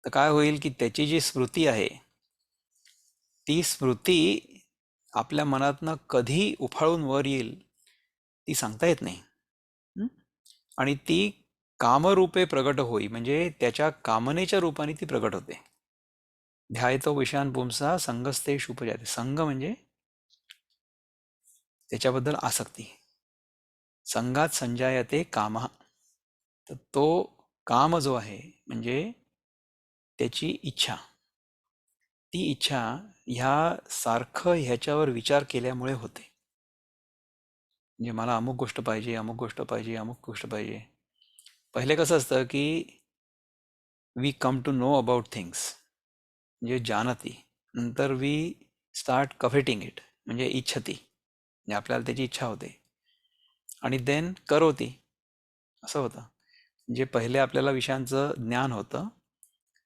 तर काय होईल, की त्याची जी स्मृती आहे ती स्मृती आपल्या मनातनं कधी उफाळून वर येईल ती सांगता येत नाही. आणि ती कामरूपे प्रगट होई म्हणजे त्याच्या कामनेच्या रूपाने ती प्रगट होते. ध्यायतो विषयान पुंसा संगस्तेषु उपजायते. संग म्हणजे त्याच्याबद्दल आसक्ती. संगात संजायते कामः. तर तो काम जो आहे म्हणजे त्याची इच्छा, ती इच्छा ह्या सारखं ह्याच्यावर विचार केल्यामुळे होते. म्हणजे मला अमुक गोष्ट पाहिजे, अमुक गोष्ट पाहिजे, अमुक गोष्ट पाहिजे. पहिले कसं असतं की we come to know about things म्हणजे जानती, नंतर वी स्टार्ट कव्हेटिंग इट म्हणजे इच्छती, म्हणजे आपल्याला त्याची इच्छा होते, आणि देन करोती, असं होतं. म्हणजे पहिले आपल्याला विषयांचं ज्ञान होतं,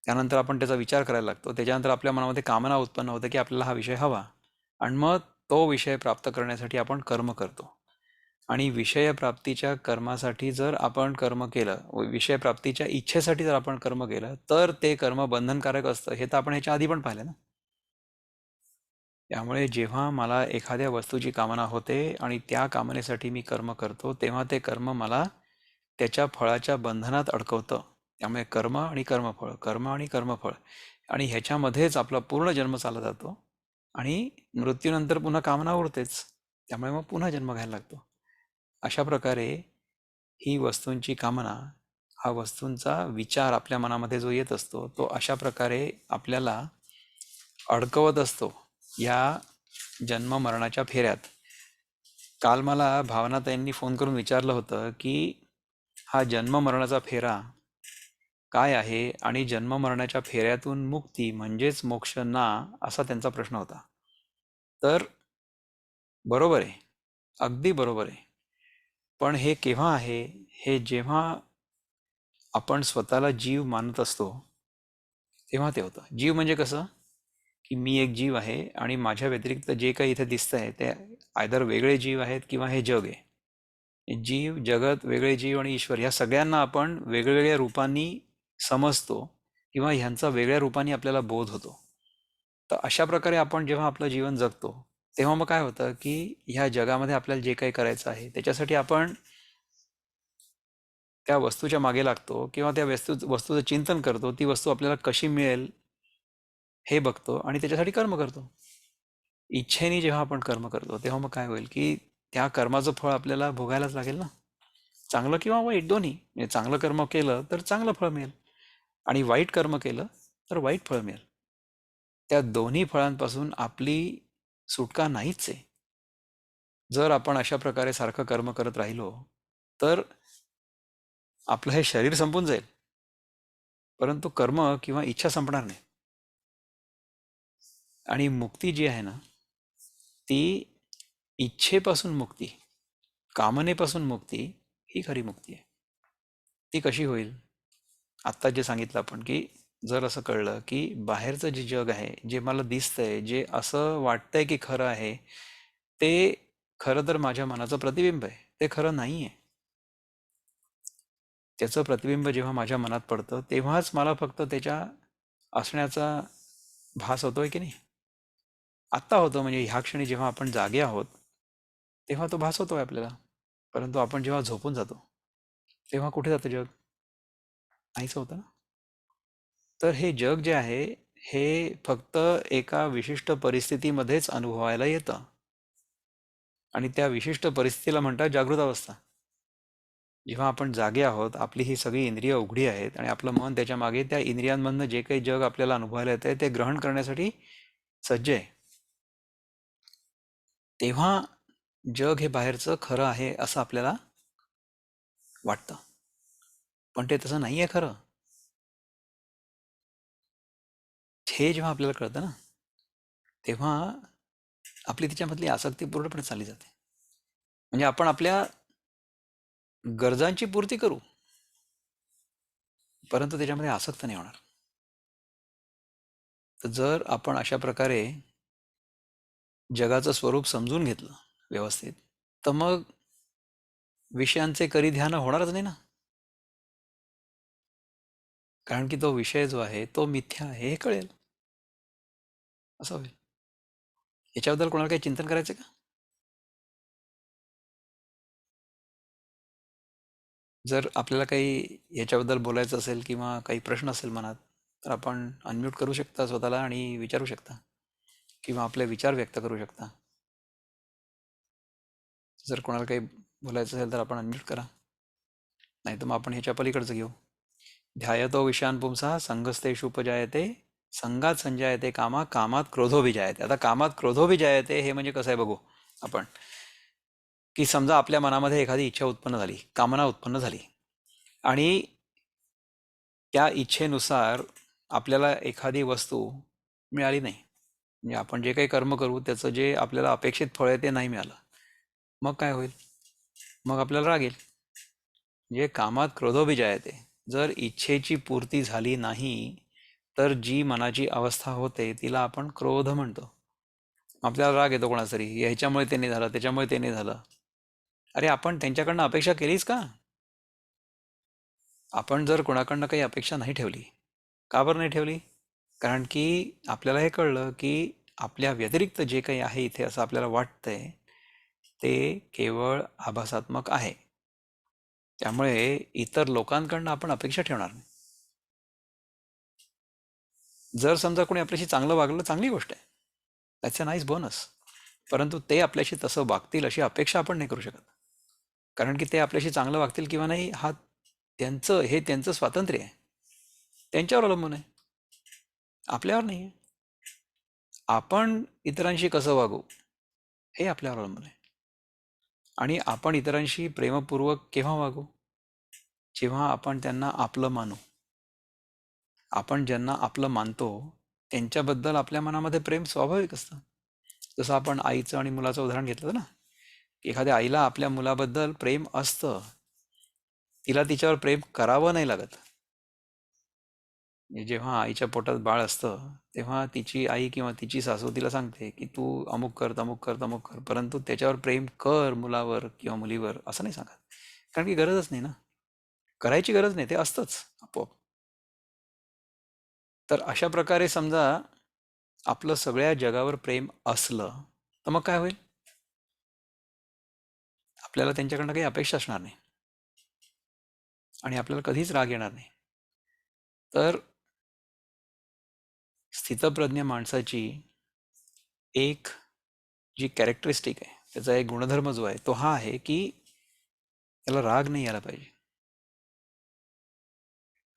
त्यानंतर आपण त्याचा विचार करायला लागतो, त्याच्यानंतर आपल्या मनामध्ये कामना उत्पन्न होतं की आपल्याला हा विषय हवा, आणि मग तो विषय प्राप्त करण्यासाठी आपण कर्म करतो. आणि विषयप्राप्तीच्या कर्मासाठी जर आपण कर्म केलं, विषयप्राप्तीच्या इच्छेसाठी जर आपण कर्म केलं, तर ते कर्म बंधनकारक असतं. हे तर आपण ह्याच्या आधी पण पाहिलं ना. त्यामुळे जेव्हा मला एखाद्या वस्तूची कामना होते आणि त्या कामनेसाठी मी कर्म करतो, तेव्हा ते कर्म मला त्याच्या फळाच्या बंधनात अडकवतं. त्यामुळे कर्म आणि कर्मफळ, कर्म आणि कर्मफळ, आणि ह्याच्यामध्येच आपला पूर्ण जन्म चालला जातो. आणि मृत्यूनंतर पुन्हा कामना उरतेच, त्यामुळे मग पुन्हा जन्म घ्यायला लागतो. अशा प्रकारे ही वस्तूंची कामना, हा वस्तूंचा विचार आपल्या मनामध्ये जो येत असतो, तो अशा प्रकारे आपल्याला अडकवत असतो या जन्म मरणाच्या फेऱ्यात. काल मला भावनाताईंनी फोन करून विचारलं होतं की हा जन्म मरणाचा फेरा काय आहे आणि जन्म मरणाच्या फेऱ्यातून मुक्ती म्हणजेच मोक्ष ना, असा त्यांचा प्रश्न होता. तर बरोबर आहे, अगदी बरोबर आहे. पण हे केव्हा आहे? हे जेव्हा आपण स्वतःला जीव मानत असतो तेव्हा ते होतं. जीव म्हणजे कसं, की मी एक जीव आहे आणि माझ्या व्यतिरिक्त जे काही इथे दिसतंय ते आयदर वेगळे जीव आहेत किंवा हे जग आहे. जीव, जगत, वेगळे जीव आणि ईश्वर, ह्या सगळ्यांना आपण वेगवेगळ्या रूपांनी समजतो किंवा ह्यांचा वेगळ्या रूपांनी आपल्याला बोध होतो. तर अशा प्रकारे आपण जेव्हा आपलं जीवन जगतो, तेव्हा मग काय होतं, की ह्या जगामध्ये आपल्याला जे काही करायचं आहे त्याच्यासाठी आपण त्या वस्तूच्या मागे लागतो किंवा त्या वस्तूचं चिंतन करतो. ती वस्तू आपल्याला कशी मिळेल हे बघतो आणि त्याच्यासाठी कर्म करतो. इच्छेने जेव्हा आपण कर्म करतो तेव्हा मग काय होईल, की त्या कर्माचं फळ आपल्याला भोगायलाच लागेल ना, चांगलं किंवा वाईट दोन्ही. म्हणजे चांगलं कर्म केलं तर चांगलं फळ मिळेल आणि वाईट कर्म केलं तर वाईट फळ मिळेल. त्या दोन्ही फळांपासून आपली सुटका नाहीच आहे. जर आपण अशा प्रकारे सारखं कर्म करत राहिलो तर आपलं हे शरीर संपून जाईल, परंतु कर्म किंवा इच्छा संपणार नाही. आणि मुक्ती जी आहे ना, ती इच्छेपासून मुक्ती, कामनेपासून मुक्ती, ही खरी मुक्ती आहे. ती कशी होईल? आत्ता जे सांगितलं आपण, की जर असं कळलं की बाहेरचं जे जग आहे, जे मला दिसतंय, जे असं वाटतंय की खरं आहे, ते खरं तर माझ्या मनाचं प्रतिबिंब आहे, ते खरं नाही आहे. त्याचं प्रतिबिंब जेव्हा माझ्या मनात पडतं तेव्हाच मला फक्त त्याच्या असण्याचा भास होतोय की नाही. आत्ता होतो, म्हणजे ह्या क्षणी जेव्हा आपण जागे आहोत तेव्हा तो भास होतोय आपल्याला. परंतु आपण जेव्हा झोपून जातो तेव्हा कुठे जातं जग? नाहीच होतं ना. तर हे जग जे आहे, हे फक्त एका विशिष्ट परिस्थितीमध्येच अनुभवायला येतं आणि त्या विशिष्ट परिस्थितीला म्हणतात जागृत अवस्था. जेव्हा आपण जागे आहोत, आपली ही सगळी इंद्रिय उघडी आहेत आणि आपलं मन त्याच्या मागे त्या इंद्रियांमधनं जे काही जग आपल्याला अनुभवायला येतंय ते ग्रहण करण्यासाठी सज्ज आहे, तेव्हा जग हे बाहेरचं खरं आहे असं आपल्याला वाटतं. पण ते तसं नाही आहे खरं. हे जेव्हा आपल्याला कळतं ना, तेव्हा आपली त्याच्यामधली आसक्ती पूर्णपणे चालली जाते. म्हणजे आपण आपल्या गरजांची पूर्ती करू, परंतु त्याच्यामध्ये आसक्त नाही होणार. तर जर आपण अशा प्रकारे जगाचं स्वरूप समजून घेतलं व्यवस्थित, तर मग विषयांचे कधी ध्यान होणारच नाही ना. कारण की तो विषय जो आहे तो मिथ्या आहे हे कळेल, असं होईल. याच्याबद्दल कोणाला काही चिंतन करायचं का? जर आपल्याला काही याच्याबद्दल बोलायचं असेल किंवा काही प्रश्न असेल मनात, तर आपण अनम्यूट करू शकता स्वतःला आणि विचारू शकता किंवा आपले विचार व्यक्त करू शकता. जर कोणाला काही बोलायचं असेल तर आपण अनम्यूट करा, नाही तर मग आपण ह्याच्या पलीकडचं घेऊ. ध्यायतो विषयान पुंसा संगस्तेषु उपजायते, संगात संजायते कामा, कामात क्रोधो विजायते. आता कामात क्रोधो विजायते हे म्हणजे कसं आहे बघू आपण, की समजा आपल्या मनामध्ये एखादी इच्छा उत्पन्न झाली, कामना उत्पन्न झाली आणि त्या इच्छेनुसार आपल्याला एखादी वस्तू मिळाली नाही, म्हणजे आपण जे काही कर्म करू त्याचं जे आपल्याला अपेक्षित फळ आहे ते नाही मिळालं, मग काय होईल? मग आपल्याला राग येईल. म्हणजे कामात क्रोधोभिजायते, जर इच्छेची पूर्ती झाली नाही तर जी मनाची अवस्था होते तिला आपण क्रोध म्हणतो. आपल्याला राग येतो कोणाचा तरी, ह्याच्यामुळे ते नाही झालं, त्याच्यामुळे ते नाही झालं. अरे आपण त्यांच्याकडनं अपेक्षा केलीच का? आपण जर कोणाकडनं काही अपेक्षा नाही ठेवली, का बरं नाही ठेवली? कारण की आपल्याला हे कळलं की आपल्या व्यतिरिक्त जे काही आहे इथे असं आपल्याला वाटतंय ते केवळ आभासात्मक आहे. त्यामुळे इतर लोकांकडनं आपण अपेक्षा ठेवणार नाही. जर समजा कोणी आपल्याशी चांगलं वागलं, चांगली गोष्ट आहे, दॅट्स अ नाईस बोनस. परंतु ते आपल्याशी तसं वागतील अशी अपेक्षा आपण नाही करू शकत. कारण की ते आपल्याशी चांगलं वागतील किंवा नाही हा त्यांचं स्वातंत्र्य आहे, त्यांच्यावर अवलंबून आहे, आपल्यावर नाही आहे. आपण इतरांशी कसं वागू हे आपल्यावर अवलंबून आहे. आणि आपण इतरांशी प्रेमपूर्वक केव्हा वागू? जेव्हा आपण त्यांना आपलं मानू. आपण ज्यांना आपलं मानतो त्यांच्याबद्दल आपल्या मनामध्ये प्रेम स्वाभाविक असतं. जसं आपण आईचं आणि मुलाचं उदाहरण घेतलं ना, एखाद्या आईला आपल्या मुलाबद्दल प्रेम असतं, तिला तिच्यावर प्रेम करावं नाही लागत. म्हणजे जेव्हा आईच्या पोटात बाळ असतं तेव्हा तिची आई किंवा तिची सासू तिला सांगते की तू अमुक कर, तमुक कर, तमुक कर, परंतु त्याच्यावर प्रेम कर मुलावर किंवा मुलीवर असं नाही सांगत. कारण की गरजच नाही ना, करायची गरज नाही, ते असतंच आपोआप. तर अशा प्रकारे समजा आपलं सगळ्या जगावर प्रेम असलं तर मग काय होईल? आपल्याला त्यांच्याकडनं काही अपेक्षा असणार नाही आणि आपल्याला कधीच राग येणार नाही. तर स्थितप्रज्ञ माणसाची एक जी कॅरेक्टरिस्टिक आहे, त्याचा एक गुणधर्म जो आहे तो हा आहे की त्याला राग नाही यायला पाहिजे.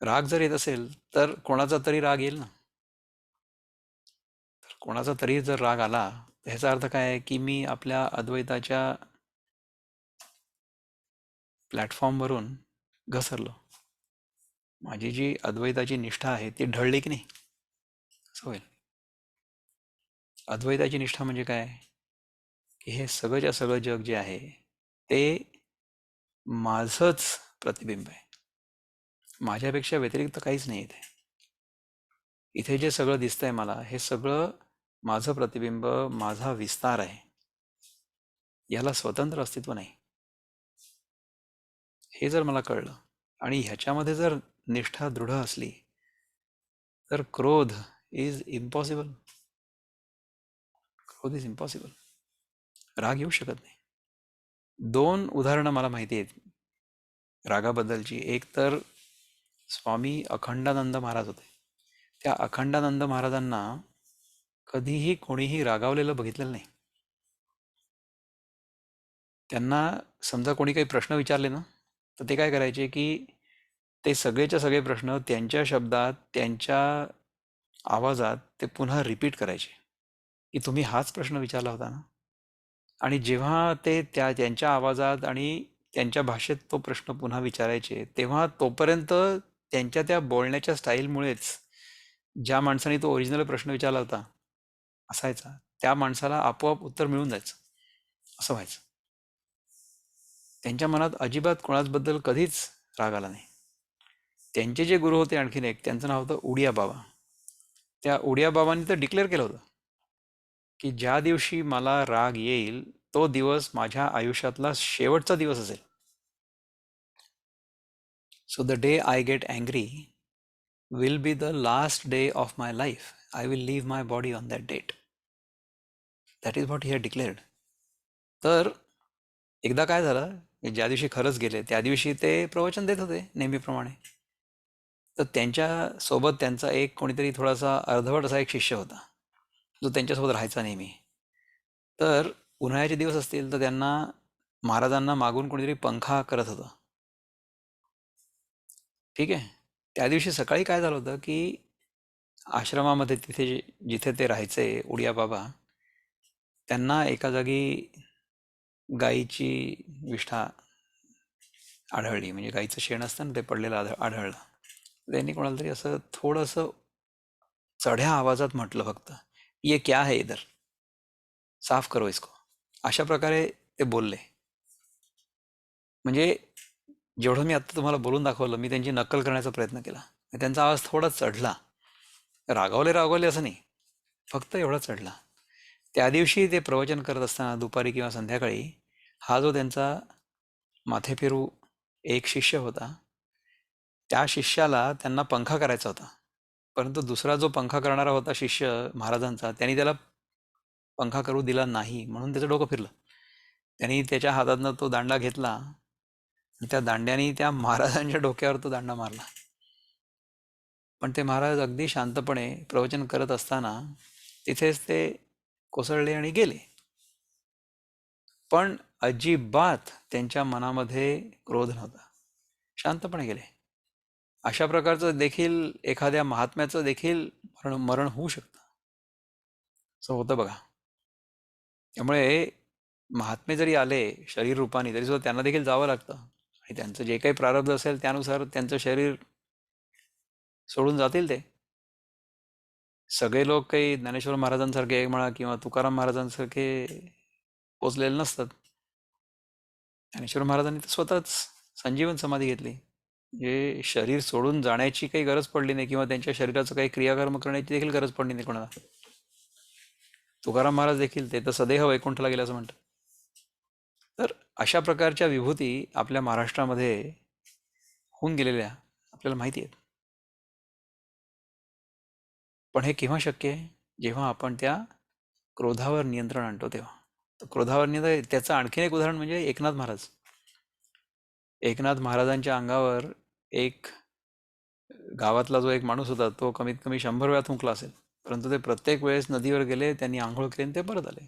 राग जर येत असेल तर कोणाचा तरी राग येईल ना. तर कोणाचा तरी जर राग आला ह्याचा अर्थ काय आहे की मी आपल्या अद्वैताच्या प्लॅटफॉर्मवरून घसरलो, माझी जी अद्वैताची निष्ठा आहे ती ढळली की नाही, असं होईल. अद्वैताची निष्ठा म्हणजे काय की हे सगळंच्या सगळं जग जे आहे ते माझंच प्रतिबिंब आहे, माझ्यापेक्षा व्यतिरिक्त काहीच नाही. इथे इथे जे सगळं दिसतंय मला हे सगळं माझं प्रतिबिंब, माझा विस्तार आहे, याला स्वतंत्र अस्तित्व नाही. हे जर मला कळलं आणि ह्याच्यामध्ये जर निष्ठा दृढ असली तर क्रोध इज इम्पॉसिबल. क्रोध इज इम्पॉसिबल. राग येऊ शकत नाही. 2 उदाहरणं मला माहिती आहेत रागाबद्दलची. एक तर स्वामी अखंडानंद महाराज होते. त्या अखंडानंद महाराजांना कधीही कोणीही रागावलेलं बघितलेलं नाही. त्यांना समजा कोणी काही प्रश्न विचारले ना तर ते काय करायचे की ते सगळेच्या सगळे प्रश्न त्यांच्या शब्दात, त्यांच्या आवाजात ते पुन्हा रिपीट करायचे की तुम्ही हाच प्रश्न विचारला होता ना. आणि जेव्हा ते त्यांच्या आवाजात आणि त्यांच्या भाषेत तो प्रश्न पुन्हा विचारायचे तेव्हा तोपर्यंत त्यांच्या त्या बोलण्याच्या स्टाईलमुळेच ज्या माणसाने तो ओरिजिनल प्रश्न विचारला होता असायचा त्या माणसाला आपोआप उत्तर मिळून जायचं, असं व्हायचं. त्यांच्या मनात अजिबात कोणाचबद्दल कधीच राग आला नाही. त्यांचे जे गुरु होते आणखीन एक, त्यांचं नाव होतं उडिया बाबा. त्या उडिया बाबांनी तर डिक्लेअर केलं होतं की ज्या दिवशी मला राग येईल तो दिवस माझ्या आयुष्यातला शेवटचा दिवस असेल. So the day I get angry will be the last day of my life. I will leave my body on that date. That is what he had declared. तर एकदा काय झालं, ज्या दिवशी खरंच गेले त्या दिवशी ते प्रवचन देत होते नेहमीप्रमाणे. तर त्यांच्या सोबत त्यांचा एक कोणीतरी थोडासा अर्धवट असा एक शिष्य होता जो त्यांच्यासोबत राहायचा नेहमी. तर उन्हाळ्याचे दिवस असतील तर त्यांना महाराजांना मागून कोणीतरी पंखा करत होतं. ठीक आहे. त्या दिवशी सकाळी काय झालं होतं की आश्रमामध्ये तिथे जिथे ते राहायचे उडिया बाबा, त्यांना एका जागी गाईची विष्ठा आढळली. म्हणजे गाईचं शेण असतं ना ते पडलेलं आढळलं. त्यांनी कोणाला तरी असं थोडंसं चढ्या आवाजात म्हटलं फक्त, ये क्या है इधर, साफ करो इसको. अशा प्रकारे ते बोलले. म्हणजे जेवढं मी आता तुम्हाला बोलून दाखवलं मी त्यांची नक्कल करण्याचा प्रयत्न केला. त्यांचा आवाज थोडा चढला, रागावले असं नाही, फक्त एवढा चढला. त्या दिवशी ते प्रवचन करत असताना दुपारी किंवा संध्याकाळी हा जो त्यांचा माथेफिरू एक शिष्य होता. त्या शिष्याला त्यांना पंखा करायचा होता. परंतु दुसरा जो पंखा करणारा होता शिष्य महाराजांचा, त्यांनी त्याला पंखा करू दिला नाही, म्हणून त्याचं डोकं फिरलं. त्यांनी त्याच्या हातातनं तो दांडा घेतला आणि त्या दांड्याने त्या महाराजांच्या डोक्यावर तो दांडा मारला. पण ते महाराज अगदी शांतपणे प्रवचन करत असताना तिथेच ते कोसळले आणि गेले. पण अजिबात त्यांच्या मनामध्ये क्रोध नव्हता. शांतपणे गेले. अशा प्रकारचं देखील एखाद्या महात्म्याचं देखील मरण होऊ शकतं. असं होतं बघा. त्यामुळे महात्मे जरी आले शरीर रूपाने, तरी सुद्धा त्यांना देखील जावं लागतं आणि त्यांचं जे काही प्रारब्ध असेल त्यानुसार त्यांचं शरीर सोडून जातील ते. सगळे लोक काही ज्ञानेश्वर महाराजांसारखे म्हणा किंवा तुकाराम महाराजांसारखे पोचलेले नसतात. ज्ञानेश्वर महाराजांनी तर स्वतःच संजीवन समाधी घेतली. म्हणजे शरीर सोडून जाण्याची काही गरज पडली नाही किंवा त्यांच्या शरीराचं काही क्रियाकर्म करण्याची देखील गरज पडली नाही कोणाला. तुकाराम महाराज देखील ते तर सदैव वैकुंठला गेले असं म्हणतात. तर अशा प्रकारच्या विभूती आपल्या महाराष्ट्रामध्ये होऊन गेलेल्या आपल्याला माहिती आहेत. पण हे केव्हा शक्य आहे? जेव्हा आपण त्या क्रोधावर नियंत्रण आणतो तेव्हा. तर क्रोधावर नियंत्रण, त्याचं आणखीन एक उदाहरण म्हणजे एकनाथ महाराज. एकनाथ महाराजांच्या अंगावर एक गावातला जो एक माणूस होता तो कमीत कमी 100 वेळा थुंकला असेल, परंतु ते प्रत्येक वेळेस नदीवर गेले, त्यांनी आंघोळ केली आणि ते परत आले.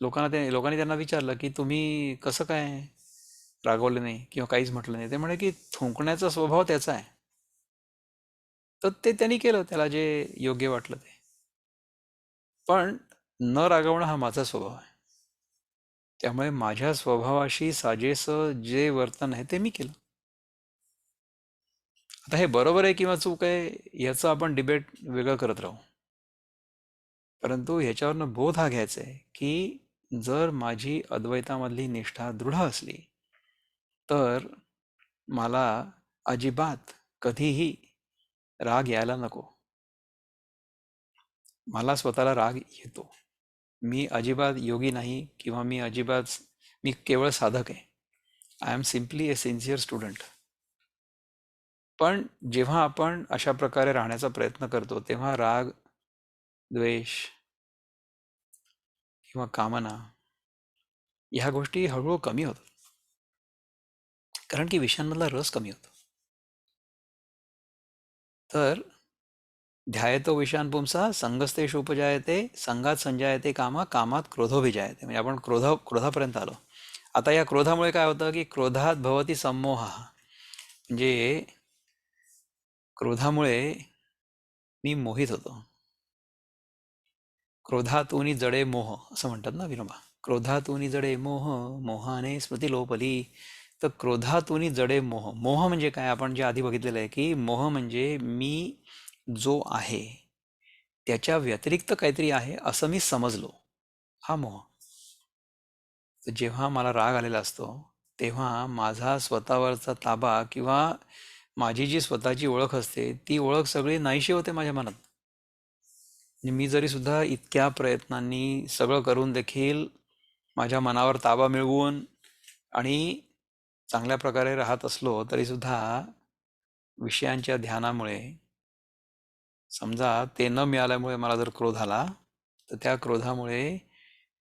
लोकांनी त्यांना विचारलं की तुम्ही कसं काय रागवले नाही किंवा काहीच म्हटलं नाही. ते म्हणे की थुंकण्याचा स्वभाव त्याचा आहे, तर ते त्यांनी केलं त्याला जे योग्य वाटलं ते. पण न रागवणं हा माझा स्वभाव आहे. त्यामुळे माझ्या स्वभावाशी साजेसं जे वर्तन आहे ते मी केलं. आता हे बरोबर आहे किंवा चूक आहे याचं आपण डिबेट वेगळं करत राहू, परंतु ह्याच्यावरनं बोध हा घ्यायचा आहे की जर माझी अद्वैतामधली निष्ठा दृढ असली तर मला अजिबात कधीही राग यायला नको. मला स्वतःला राग येतो. मी अजिबात योगी नाही किंवा मी केवळ साधक आहे. I am simply a sincere student. पण जेव्हा आपण अशा प्रकारे राहण्याचा प्रयत्न करतो तेव्हा राग, द्वेष किंवा कामना ह्या गोष्टी हळूहळू कमी होतात, कारण की विषयांमधला रस कमी होतो. तर ध्यायतो विषयान् पुंसा संगस्तेषु उपजायते संगात संजायते कामा कामात क्रोधोभिजायते. म्हणजे आपण क्रोधापर्यंत आलो. आता या क्रोधामुळे काय होतं की क्रोधात भवती संमोह. म्हणजे क्रोधामुळे मी मोहित होतो. क्रोधातूनी जडे मोह असं म्हणतात ना विनोबा. क्रोधातूनी जडे मोह मोहाने स्मृती लोपली. तर क्रोधातूनी जडे मोह. मोह म्हणजे काय? आपण जे आधी बघितलेलं आहे की मोह म्हणजे मी जो आहे त्याच्या व्यतिरिक्त काहीतरी आहे असं मी समजलो, हा मोह. तर जेव्हा मला राग आलेला असतो तेव्हा माझा स्वतःवरचा ताबा किंवा माझी जी स्वतःची ओळख असते ती ओळख सगळी नाहीशी होते माझ्या मनात. म्हणजे मी जरी सुद्धा इतक्या प्रयत्नांनी सगळं करून देखील माझ्या मनावर ताबा मिळवून आणि चांगल्या प्रकारे राहत असलो तरी सुद्धा विषयांच्या ध्यानामुळे, समजा ते न मिळाल्यामुळे मला जर क्रोध आला तर त्या क्रोधामुळे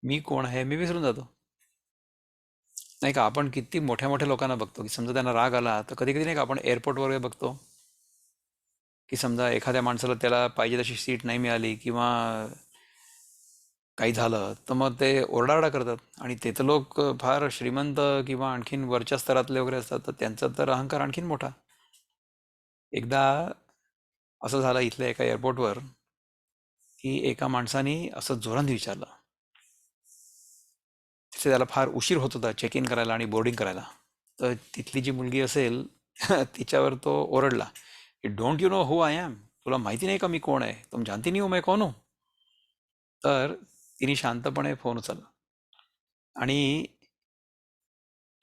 मी कोण आहे मी विसरून जातो. नाही का? आपण किती मोठ्या मोठ्या लोकांना बघतो की समजा त्यांना राग आला तर कधी कधी नाही का आपण एअरपोर्टवर वगैरे बघतो की समजा एखाद्या माणसाला त्याला पाहिजे तशी सीट नाही मिळाली किंवा काही झालं तर मग ते ओरडाओरडा करतात. आणि ते तर लोक फार श्रीमंत किंवा आणखीन वरच्या स्तरातले वगैरे असतात, तर त्यांचा तर अहंकार आणखीन मोठा. एकदा असं झालं इथल्या एका एअरपोर्टवर की एका माणसाने असं जोराने विचारलं. तिथे त्याला फार उशीर होत होता चेक इन करायला आणि बोर्डिंग करायला. तर तिथली जी मुलगी असेल तिच्यावर तो ओरडला की don't you know who I am. तुला माहिती नाही का मी कोण आहे? तुम जानती नहीं हो मैं कौन हूं. तर तिने शांतपणे फोन उचलला आणि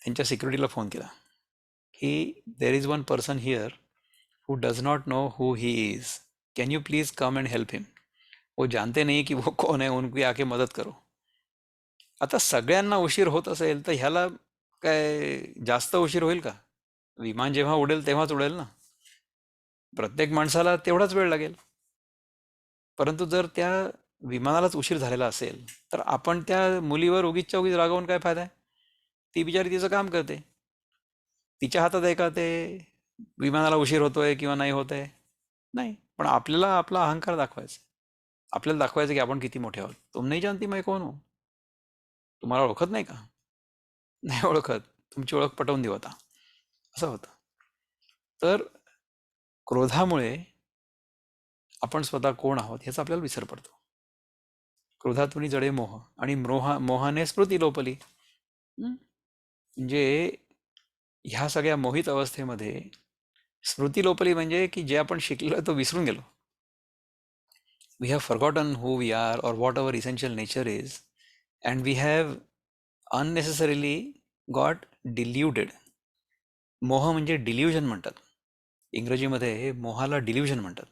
त्यांच्या सिक्युरिटीला फोन केला की there is one person here who does not know who he is. Can you please come and help him. वो जानते नहीं कि वो कौन है, उनकी आके मदत करो. आता सगळ्यांना उशीर होत असेल तर ह्याला काय जास्त उशीर होईल का? विमान जेव्हा उडेल तेव्हाच उडेल ना. प्रत्येक माणसाला तेवढाच वेळ लागेल. परंतु जर त्या विमानालाच उशीर झालेला असेल तर आपण त्या मुलीवर उगीचच्या उगीच रागावून काय फायदा आहे? ती बिचारी तिचं काम करते. तिच्या हातात आहे का ते विमानाला उशीर होतोय किंवा नाही होत आहे? नाही. पण आपल्याला आपला अहंकार दाखवायचा. आपल्याला दाखवायचं की आपण किती मोठे आहोत. तुम नहीं जानती मैं कौन हूं. तुम्हाला ओळखत नाही का? नाही ओळखत. तुमची ओळख पटवून देऊ आता. असं होतं. तर क्रोधामुळे आपण स्वतः कोण आहोत ह्याचा आपल्याला विसर पडतो. क्रोधातून जडे मोह आणि मोहाने स्मृती लोपली. म्हणजे ह्या सगळ्या मोहित अवस्थेमध्ये स्मृती लोपली म्हणजे की जे आपण शिकलो तो विसरून गेलो. We have forgotten who we are or what our essential nature is, and we have unnecessarily got deluded. मोह म्हणजे डिल्युजन म्हणतात. इंग्रजीमध्ये मोहाला डिल्युजन म्हणतात.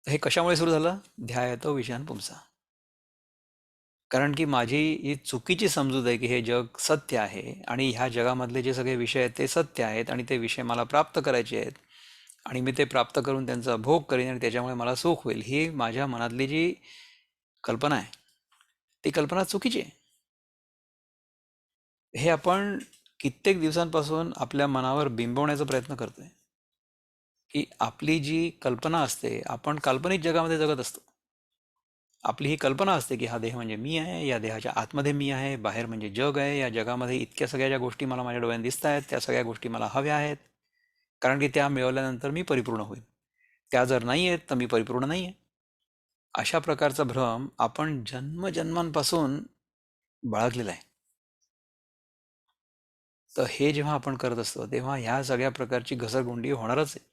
हे कशामुळे सुरू झालं? ध्यायतो विषयान पुंसा. कारण की माझी ही चुकीची समजूत आहे की हे जग सत्य आहे आणि ह्या जगामधले जे सगळे विषय आहेत ते सत्य आहेत आणि ते विषय मला प्राप्त करायचे आहेत आणि मी ते प्राप्त करून त्यांचा भोग करीन आणि त्याच्यामुळे मला सुख होईल, ही माझ्या मनातली जी कल्पना आहे ती कल्पना चुकीची आहे. हे आपण कित्येक दिवसांपासून आपल्या मनावर बिंबवण्याचा प्रयत्न करतोय की आपली जी कल्पना असते, आपण काल्पनिक जगामध्ये जगत असतो. आपली ही कल्पना असते की हा देह म्हणजे मी आहे, या देहाच्या आतमध्ये मी आहे, बाहेर म्हणजे जग आहे, या जगामध्ये इतक्या सगळ्या ज्या गोष्टी मला माझ्या डोळ्याने दिसत आहेत त्या सगळ्या गोष्टी मला हव्या आहेत, कारण की त्या मिळवल्यानंतर मी परिपूर्ण होईल. त्या जर नाही आहेत तर मी परिपूर्ण नाही आहे. अशा प्रकारचा भ्रम आपण जन्मजन्मांपासून बाळगलेला आहे. तर हे जेव्हा आपण करत असतो तेव्हा ह्या सगळ्या प्रकारची घसरगुंडी होणारच आहे.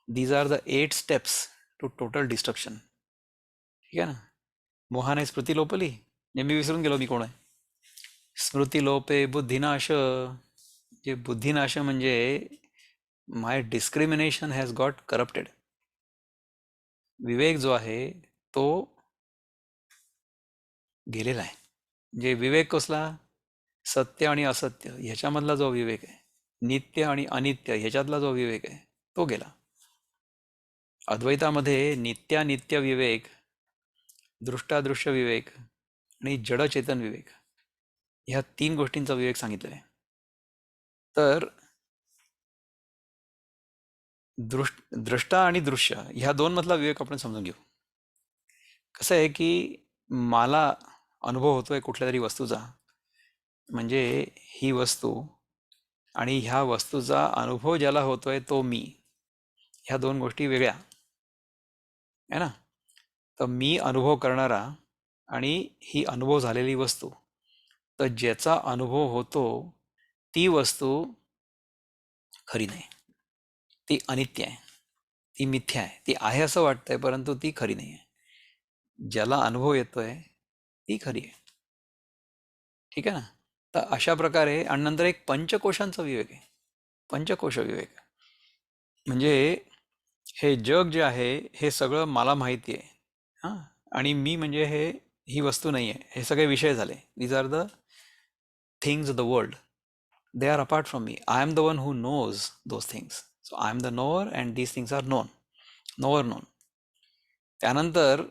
These are the 8 steps to total destruction. ठीक आहे ना. मोहाने स्मृती लोपली, मी विसरून गेलो मी कोण आहे. स्मृती लोपे बुद्धिनाश. जे बुद्धिनाश म्हणजे माय डिस्क्रिमिनेशन हॅज गॉट करप्टेड. विवेक जो आहे तो गेलेला आहे. म्हणजे विवेक कसला? सत्य आणि असत्य ह्याच्यामधला जो विवेक आहे, नित्य आणि अनित्य ह्याच्यातला जो विवेक आहे तो गेला. अद्वैतामध्ये नित्यानित्य विवेक, दृष्टादृश्य विवेक आणि जडचेतन विवेक ह्या 3 गोष्टींचा विवेक सांगितलेला आहे. तर द्रष्टा आणि दृश्य ह्या 2 मधला विवेक आपण समजून घेऊ. कसं आहे की मला अनुभव होतोय कुठल्या तरी वस्तूचा, म्हणजे ही वस्तू आणि ह्या वस्तूचा अनुभव ज्याला होतोय तो मी, ह्या 2 गोष्टी वेगळ्या आहे ना. तर मी अनुभव करणारा आणि ही अनुभव झालेली वस्तू, तर ज्याचा अनुभव होतो ती वस्तू खरी नाही, ती अनित्य आहे, ती मिथ्या आहे, ती आहे असं वाटतंय परंतु ती खरी नाही आहे. ज्याला अनुभव येतोय ती खरी आहे. ठीक आहे ना. तर अशा प्रकारे आणि नंतर एक पंचकोशांचा विवेक आहे. पंचकोश विवेक म्हणजे हे जग जे आहे हे सगळं मला माहिती आहे हां, आणि मी म्हणजे ही वस्तू नाही आहे. हे सगळे विषय झाले. These are the things of the world. They are apart from me. I am the one who knows those things. So I am the knower and these things are known. Knower known. त्यानंतर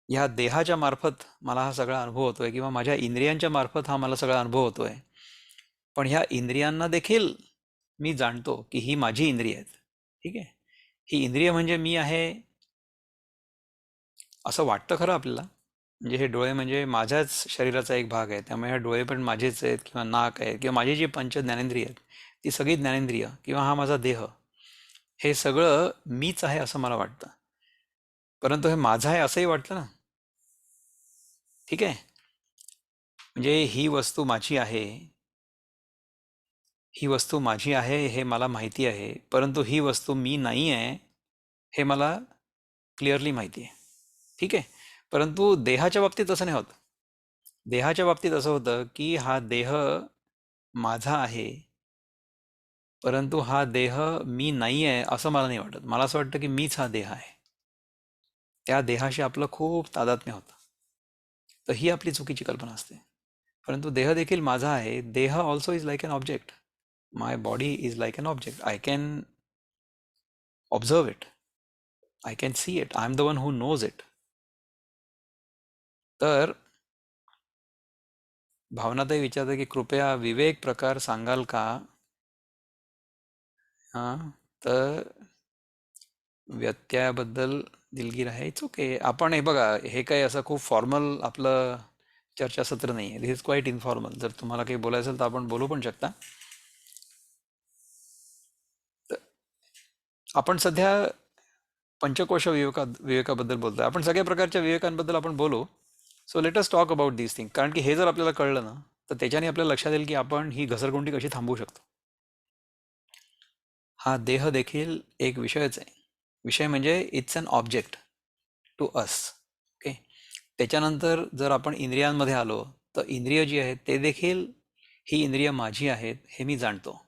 ह्या देहाच्या मार्फत मला हा सगळा अनुभव होतोय किंवा माझ्या इंद्रियांच्या मार्फत हा मला सगळा अनुभव होतोय. पण ह्या इंद्रियांना देखील मी जाणतो की ही माझी इंद्रिय आहेत. ठीक आहे. ही इंद्रिय म्हणजे मी आहे असं वाटतं खरं आपल्याला. म्हणजे हे डोळे म्हणजे माझ्याच शरीराचा एक भाग आहे, त्यामुळे हे डोळे पण माझेच आहेत किंवा नाक आहे किंवा माझी जी पंच ज्ञानेंद्रिय आहेत ती सगळी ज्ञानेंद्रिय किंवा हा माझा देह, हे सगळं मीच आहे असं मला वाटतं. परंतु हे माझं आहे असंही वाटतं ना. ठीक आहे. म्हणजे ही वस्तू माझी आहे, ही वस्तू माझी आहे हे मला माहिती आहे, परंतु ही वस्तू मी नाही आहे हे मला क्लिअरली माहिती आहे. ठीक आहे. परंतु देहाच्या बाबतीत असं नाही होत. देहाच्या बाबतीत असं होतं की हा देह माझा आहे, परंतु हा देह मी नाही आहे असं मला नाही वाटत. मला असं वाटतं की मीच हा देह आहे. त्या देहाशी आपलं खूप तादात्म्य होतं. तर ही आपली चुकीची कल्पना असते. परंतु देह देखील माझा आहे. देह also is like an object. My body is like an object. I can observe it. I can see it. I am the one who knows it. तर भावनाताई विचारते की कृपया विवेक प्रकार सांगाल का? हां, तर व्यत्ययाबद्दल दिलगीर आहे. It's okay. आपण हे बघा, हे काही असं खूप फॉर्मल आपलं चर्चासत्र नाही आहे. दिस इज क्वाईट इन्फॉर्मल. जर तुम्हाला काही बोलायचं असेल तर आपण बोलू पण शकता. तर आपण सध्या पंचकोश विवेकाबद्दल बोलतोय. आपण सगळ्या प्रकारच्या विवेकांबद्दल आपण बोलू. So let us talk about these thing. कारण की हे जर आपल्याला कळलं ना, तर त्याच्याने आपल्याला लक्षात येईल की आपण ही घसरगुंडी कशी थांबवू शकतो. हा देह देखील एक विषयच आहे. विषय म्हणजे it's an object to us. Okay. त्याच्यानंतर जर आपण इंद्रियांमध्ये आलो, तर इंद्रिय जी आहेत ते देखील ही इंद्रिय माझी आहेत हे मी जाणतो.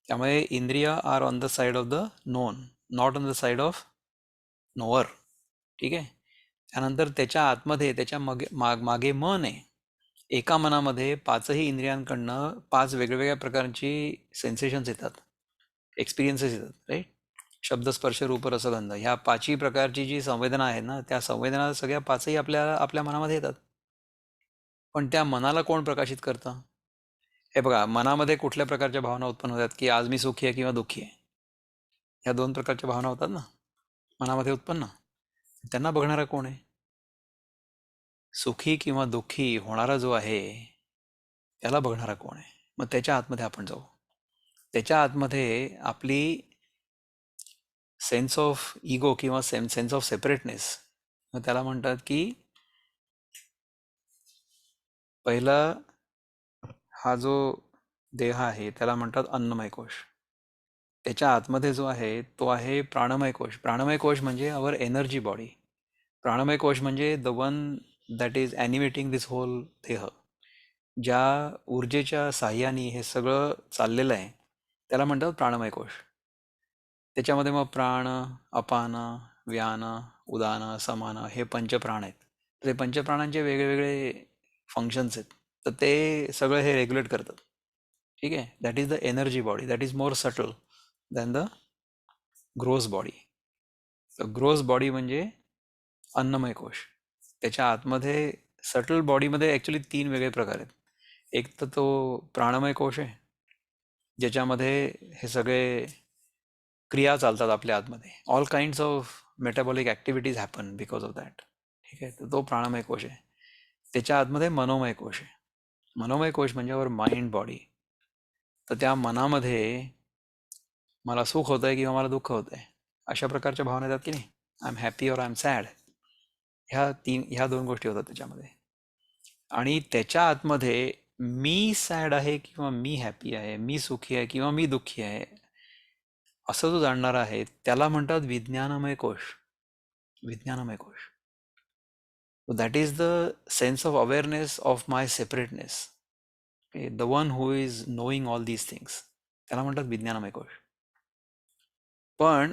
त्यामुळे इंद्रिय are on the side of the known, not on the side of knower. ठीक आहे. त्यानंतर त्याच्या आतमध्ये त्याच्या मागे मन आहे. एका मनामध्ये पाचही इंद्रियांकडनं पाच वेगवेगळ्या प्रकारची सेन्सेशन्स येतात, एक्सपिरियन्सेस येतात, राईट. शब्द स्पर्श रूप रस गंध ह्या पाचही प्रकारची जी संवेदना आहे ना, त्या संवेदना सगळ्या पाचही आपल्या आपल्या मनामध्ये येतात. पण त्या मनाला कोण प्रकाशित करतं? हे बघा, मनामध्ये कुठल्या प्रकारच्या भावना उत्पन्न होतात की आज मी सुखी आहे किंवा दुःखी आहे. ह्या दोन प्रकारच्या भावना होतात ना मनामध्ये उत्पन्न. त्यांना बघणारा कोण आहे? सुखी किंवा दुःखी होणारा जो आहे त्याला बघणारा कोण आहे? मग त्याच्या आतमध्ये आपण जाऊ. त्याच्या आतमध्ये आपली सेन्स ऑफ इगो किंवा सेन्स ऑफ सेपरेटनेस, मग त्याला म्हणतात की पहिला हा जो देह आहे त्याला म्हणतात अन्नमय कोश. त्याच्या आतमध्ये जो आहे तो आहे प्राणमय कोश. प्राणमय कोश म्हणजे अवर एनर्जी बॉडी. प्राणमय कोश म्हणजे the one that is animating this whole देह. ज्या ऊर्जेच्या साह्याने हे सगळं चाललेलं आहे त्याला म्हणतात प्राणमय कोश. त्याच्यामध्ये मग प्राण, अपान, व्यान, उदान, समान हे पंचप्राण आहेत. तर ते पंचप्राणांचे वेगवेगळे फंक्शन्स आहेत. तर ते सगळं हे रेग्युलेट करतात. ठीक आहे. That is the energy body. That is more subtle than the gross body. Gross body म्हणजे अन्नमय कोश. त्याच्या आतमध्ये सटल बॉडीमध्ये ॲक्च्युली तीन वेगळे प्रकार आहेत. एक तर तो प्राणमय कोश आहे, ज्याच्यामध्ये हे सगळे क्रिया चालतात आपल्या आतमध्ये. All kinds of metabolic activities happen because of that. ठीक आहे. तर तो प्राणमय कोश आहे. त्याच्या आतमध्ये मनोमय कोश आहे. मनोमय कोश म्हणजे अवर माइंड बॉडी. तर त्या मनामध्ये मला सुख होतं आहे किंवा मला दुःख होतं आहे अशा प्रकारच्या भावना येतात की नाही. I am happy or I am sad. ह्या दोन गोष्टी होतात त्याच्यामध्ये. आणि त्याच्या आतमध्ये मी सॅड आहे किंवा मी हॅपी आहे, मी सुखी आहे किंवा मी दुःखी आहे असं जो जाणणारा आहे त्याला म्हणतात विज्ञानमय कोश. विज्ञानमय कोश. That is the sense of awareness of my separateness. The one who is knowing all these things त्याला म्हणतात विज्ञानमय कोश. पण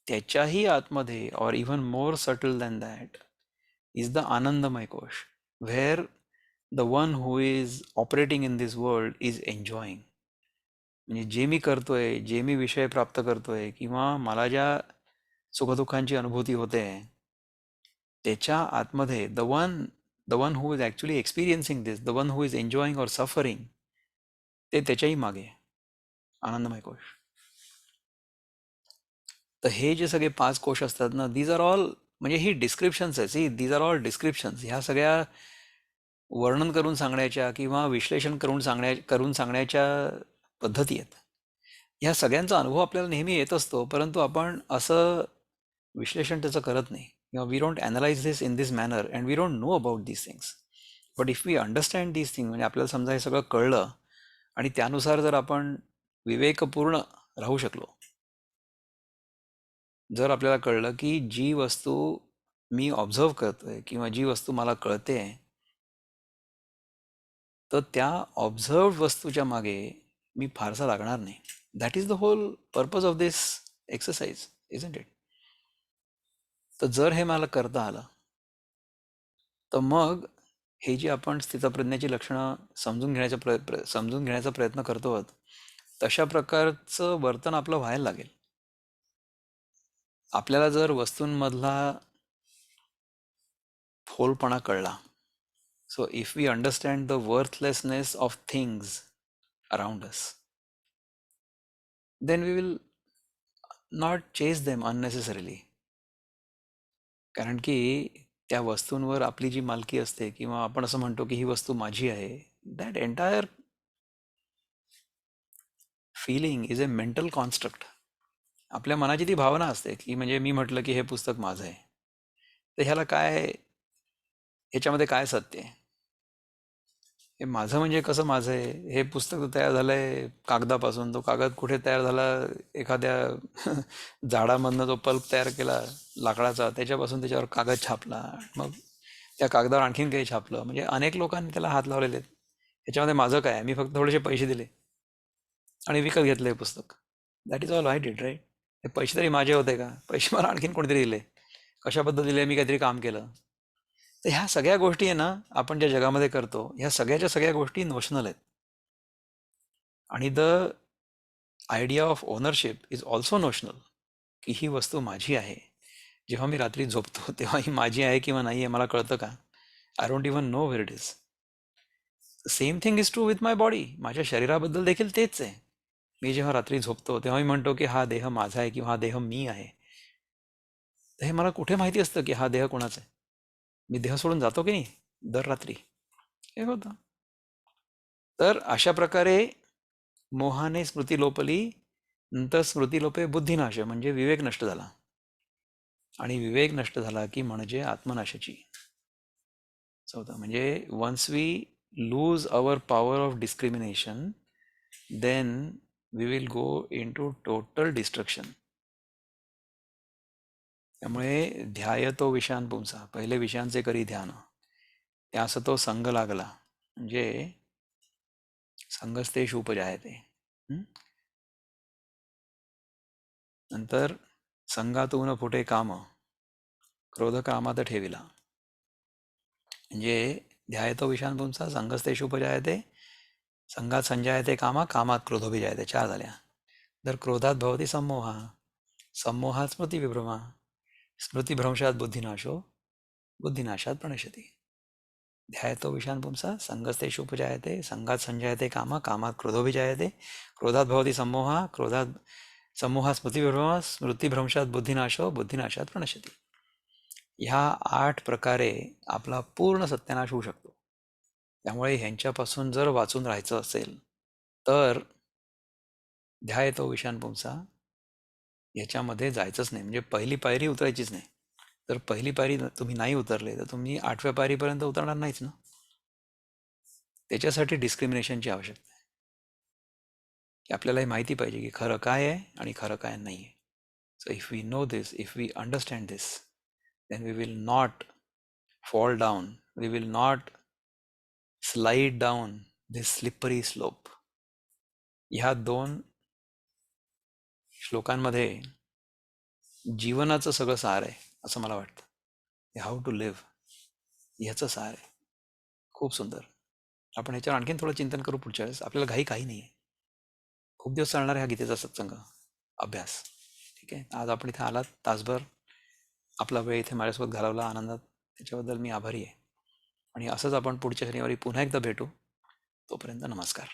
त्याच्याही आतमध्ये or even more subtle than that is the आनंदमय कोश, where the one who is operating in this world is enjoying. म्हणजे जे मी करतोय, जे मी विषय प्राप्त करतोय किंवा मला ज्या सुखदुःखांची अनुभूती होते त्याच्या आतमध्ये the one who is actually experiencing this, the one who is enjoying or suffering, ते त्याच्याही मागे आनंदमय कोश. तर हे जे सगळे पाच कोश असतात ना, दीज आर ऑल म्हणजे ही डिस्क्रिप्शन्स आहे. See, these are all descriptions. ह्या सगळ्या वर्णन करून सांगण्याच्या किंवा विश्लेषण करून सांगण्याच्या पद्धती आहेत. ह्या सगळ्यांचा अनुभव आपल्याला नेहमी येत असतो, परंतु आपण असं विश्लेषण त्याचं करत नाही किंवा we don't analyse this in this manner and we don't know about these things. But if we understand these thing, म्हणजे आपल्याला समजा हे सगळं कळलं आणि त्यानुसार जर आपण विवेकपूर्ण राहू शकलो, जर आपल्याला कळलं की जी वस्तू मी ऑब्झर्व करतोय किंवा जी वस्तू मला कळते, तर त्या ऑब्झर्व्ड वस्तूच्या मागे मी फारसा लागणार नाही. That is the whole purpose of this exercise, isn't it? तर जर हे मला करता आलं तर मग हे जी आपण स्थितप्रज्ञाची लक्षणं समजून घेण्याचा प्रयत्न करतो आहोत, तशा प्रकारचं वर्तन आपलं व्हायला लागेल. आपल्याला जर वस्तूंमधला फोलपणा कळला, so if we understand the worthlessness of things around us, then we will not chase them unnecessarily. कारण की त्या वस्तूंवर आपली जी मालकी असते, किंवा आपण असं म्हणतो की ही वस्तू माझी आहे, that entire feeling is a mental construct. आपल्या मनाची ती भावना असते की म्हणजे मी म्हटलं की हे पुस्तक माझं आहे, तर ह्याला काय, ह्याच्यामध्ये काय सत्य आहे? हे माझं म्हणजे कसं माझं आहे? हे पुस्तक तयार झालंय कागदापासून, तो कागद कुठे तयार झाला? एखाद्या झाडामधनं तो पल्प तयार केला लाकडाचा, त्याच्यापासून त्याच्यावर कागद छापला, मग त्या कागदावर आणखीन काही छापलं, म्हणजे अनेक लोकांनी त्याला हात लावलेले आहेत. ह्याच्यामध्ये माझं काय आहे? मी फक्त थोडेसे पैसे दिले आणि विकत घेतलं हे पुस्तक. That is all I did, right? हे पैसे तरी माझे होते का? पैसे मला आणखीन कोणीतरी दिले. कशाबद्दल दिले? मी काहीतरी काम केलं. तर ह्या सगळ्या गोष्टी आहे ना, आपण ज्या जगामध्ये करतो, ह्या सगळ्याच्या सगळ्या गोष्टी नोशनल आहेत. आणि the idea of ownership is also notional, की ही वस्तू माझी आहे. जेव्हा मी रात्री झोपतो तेव्हा ही माझी आहे किंवा नाही आहे मला कळतं का? I don't even know where it is. Same thing is true with my body. माझ्या शरीराबद्दल देखील तेच आहे. मी जेव्हा रात्री झोपतो तेव्हा मी म्हणतो की हा देह माझा आहे किंवा हा देह मी आहे. तर हे मला कुठे माहिती असतं की हा देह कोणाचा आहे? मी देह सोडून जातो की नाही दर रात्री? हे होतं. तर अशा प्रकारे मोहाने स्मृती लोपली, नंतर स्मृती लोपे बुद्धिनाश, म्हणजे विवेक नष्ट झाला. आणि विवेक नष्ट झाला की म्हणजे आत्मनाशाची. चौथा म्हणजे once we lose our power of discrimination, then we will go in to total destruction. त्यामुळे ध्यायतो विषयान पुंसा, पहिले विषयांचे करी ध्यान, त्यास तो संग लागला, म्हणजे संगस्तेश उपजायते. नंतर संघातून फुटे काम, क्रोध कामात ठेविला, म्हणजे ध्यायतो विषयान पुंसा, संगस्तेश उपजायते, संघात संजायते कामा, कामात क्रोधोभिजायते. 4 झाल्या. तर क्रोधात भवती संमोहा, संमोहात स्मृतिविभ्रमा, स्मृतिभ्रंशात बुद्धिनाशो, बुद्धिनाशात प्रणश्यति. ध्यायतो विषयान पुंसा, संगस्तेषु उपजायते, संघात संजायते कामा, कामात क्रोधोभिजायते, क्रोधात भवती संमोहा, क्रोधात समूहात स्मृतिविभ्रमा, स्मृतिभ्रंशात बुद्धिनाशो, बुद्धिनाशात प्रणश्यति. ह्या 8 प्रकारे आपला पूर्ण सत्यानाश होऊ शकतो. त्यामुळे ह्यांच्यापासून जर वाचून राहायचं असेल तर ध्यायतो विषयान पुंसा ह्याच्यामध्ये जायचंच नाही, म्हणजे पहिली पायरी उतरायचीच नाही. तर पहिली पायरी तुम्ही नाही उतरले तर तुम्ही 8व्या पायरीपर्यंत उतरणार नाहीच ना. त्याच्यासाठी डिस्क्रिमिनेशनची आवश्यकता आहे, की आपल्याला हे माहिती पाहिजे की खरं काय आहे आणि खरं काय नाही आहे. So if we know this, if we understand this, then we will not fall down, we will not slide down this slippery slope. ह्या 2 श्लोकांमध्ये जीवनाचं सगळं सार आहे असं मला वाटतं. हाऊ टू लिव्ह ह्याचं सार आहे. खूप सुंदर. आपण ह्याच्यावर आणखीन थोडं चिंतन करू पुढच्या वेळेस. आपल्याला घाई काही नाही आहे. खूप दिवस चालणार आहे हा गीतेचा सत्संग अभ्यास. ठीक आहे. आज आपण इथे आलात, तासभर आपला वेळ इथे माझ्यासोबत घालवला आनंदात, त्याच्याबद्दल मी आभारी आहे. आणि असंच आपण पुढच्या शनिवारी पुन्हा एकदा भेटू. तोपर्यंत नमस्कार.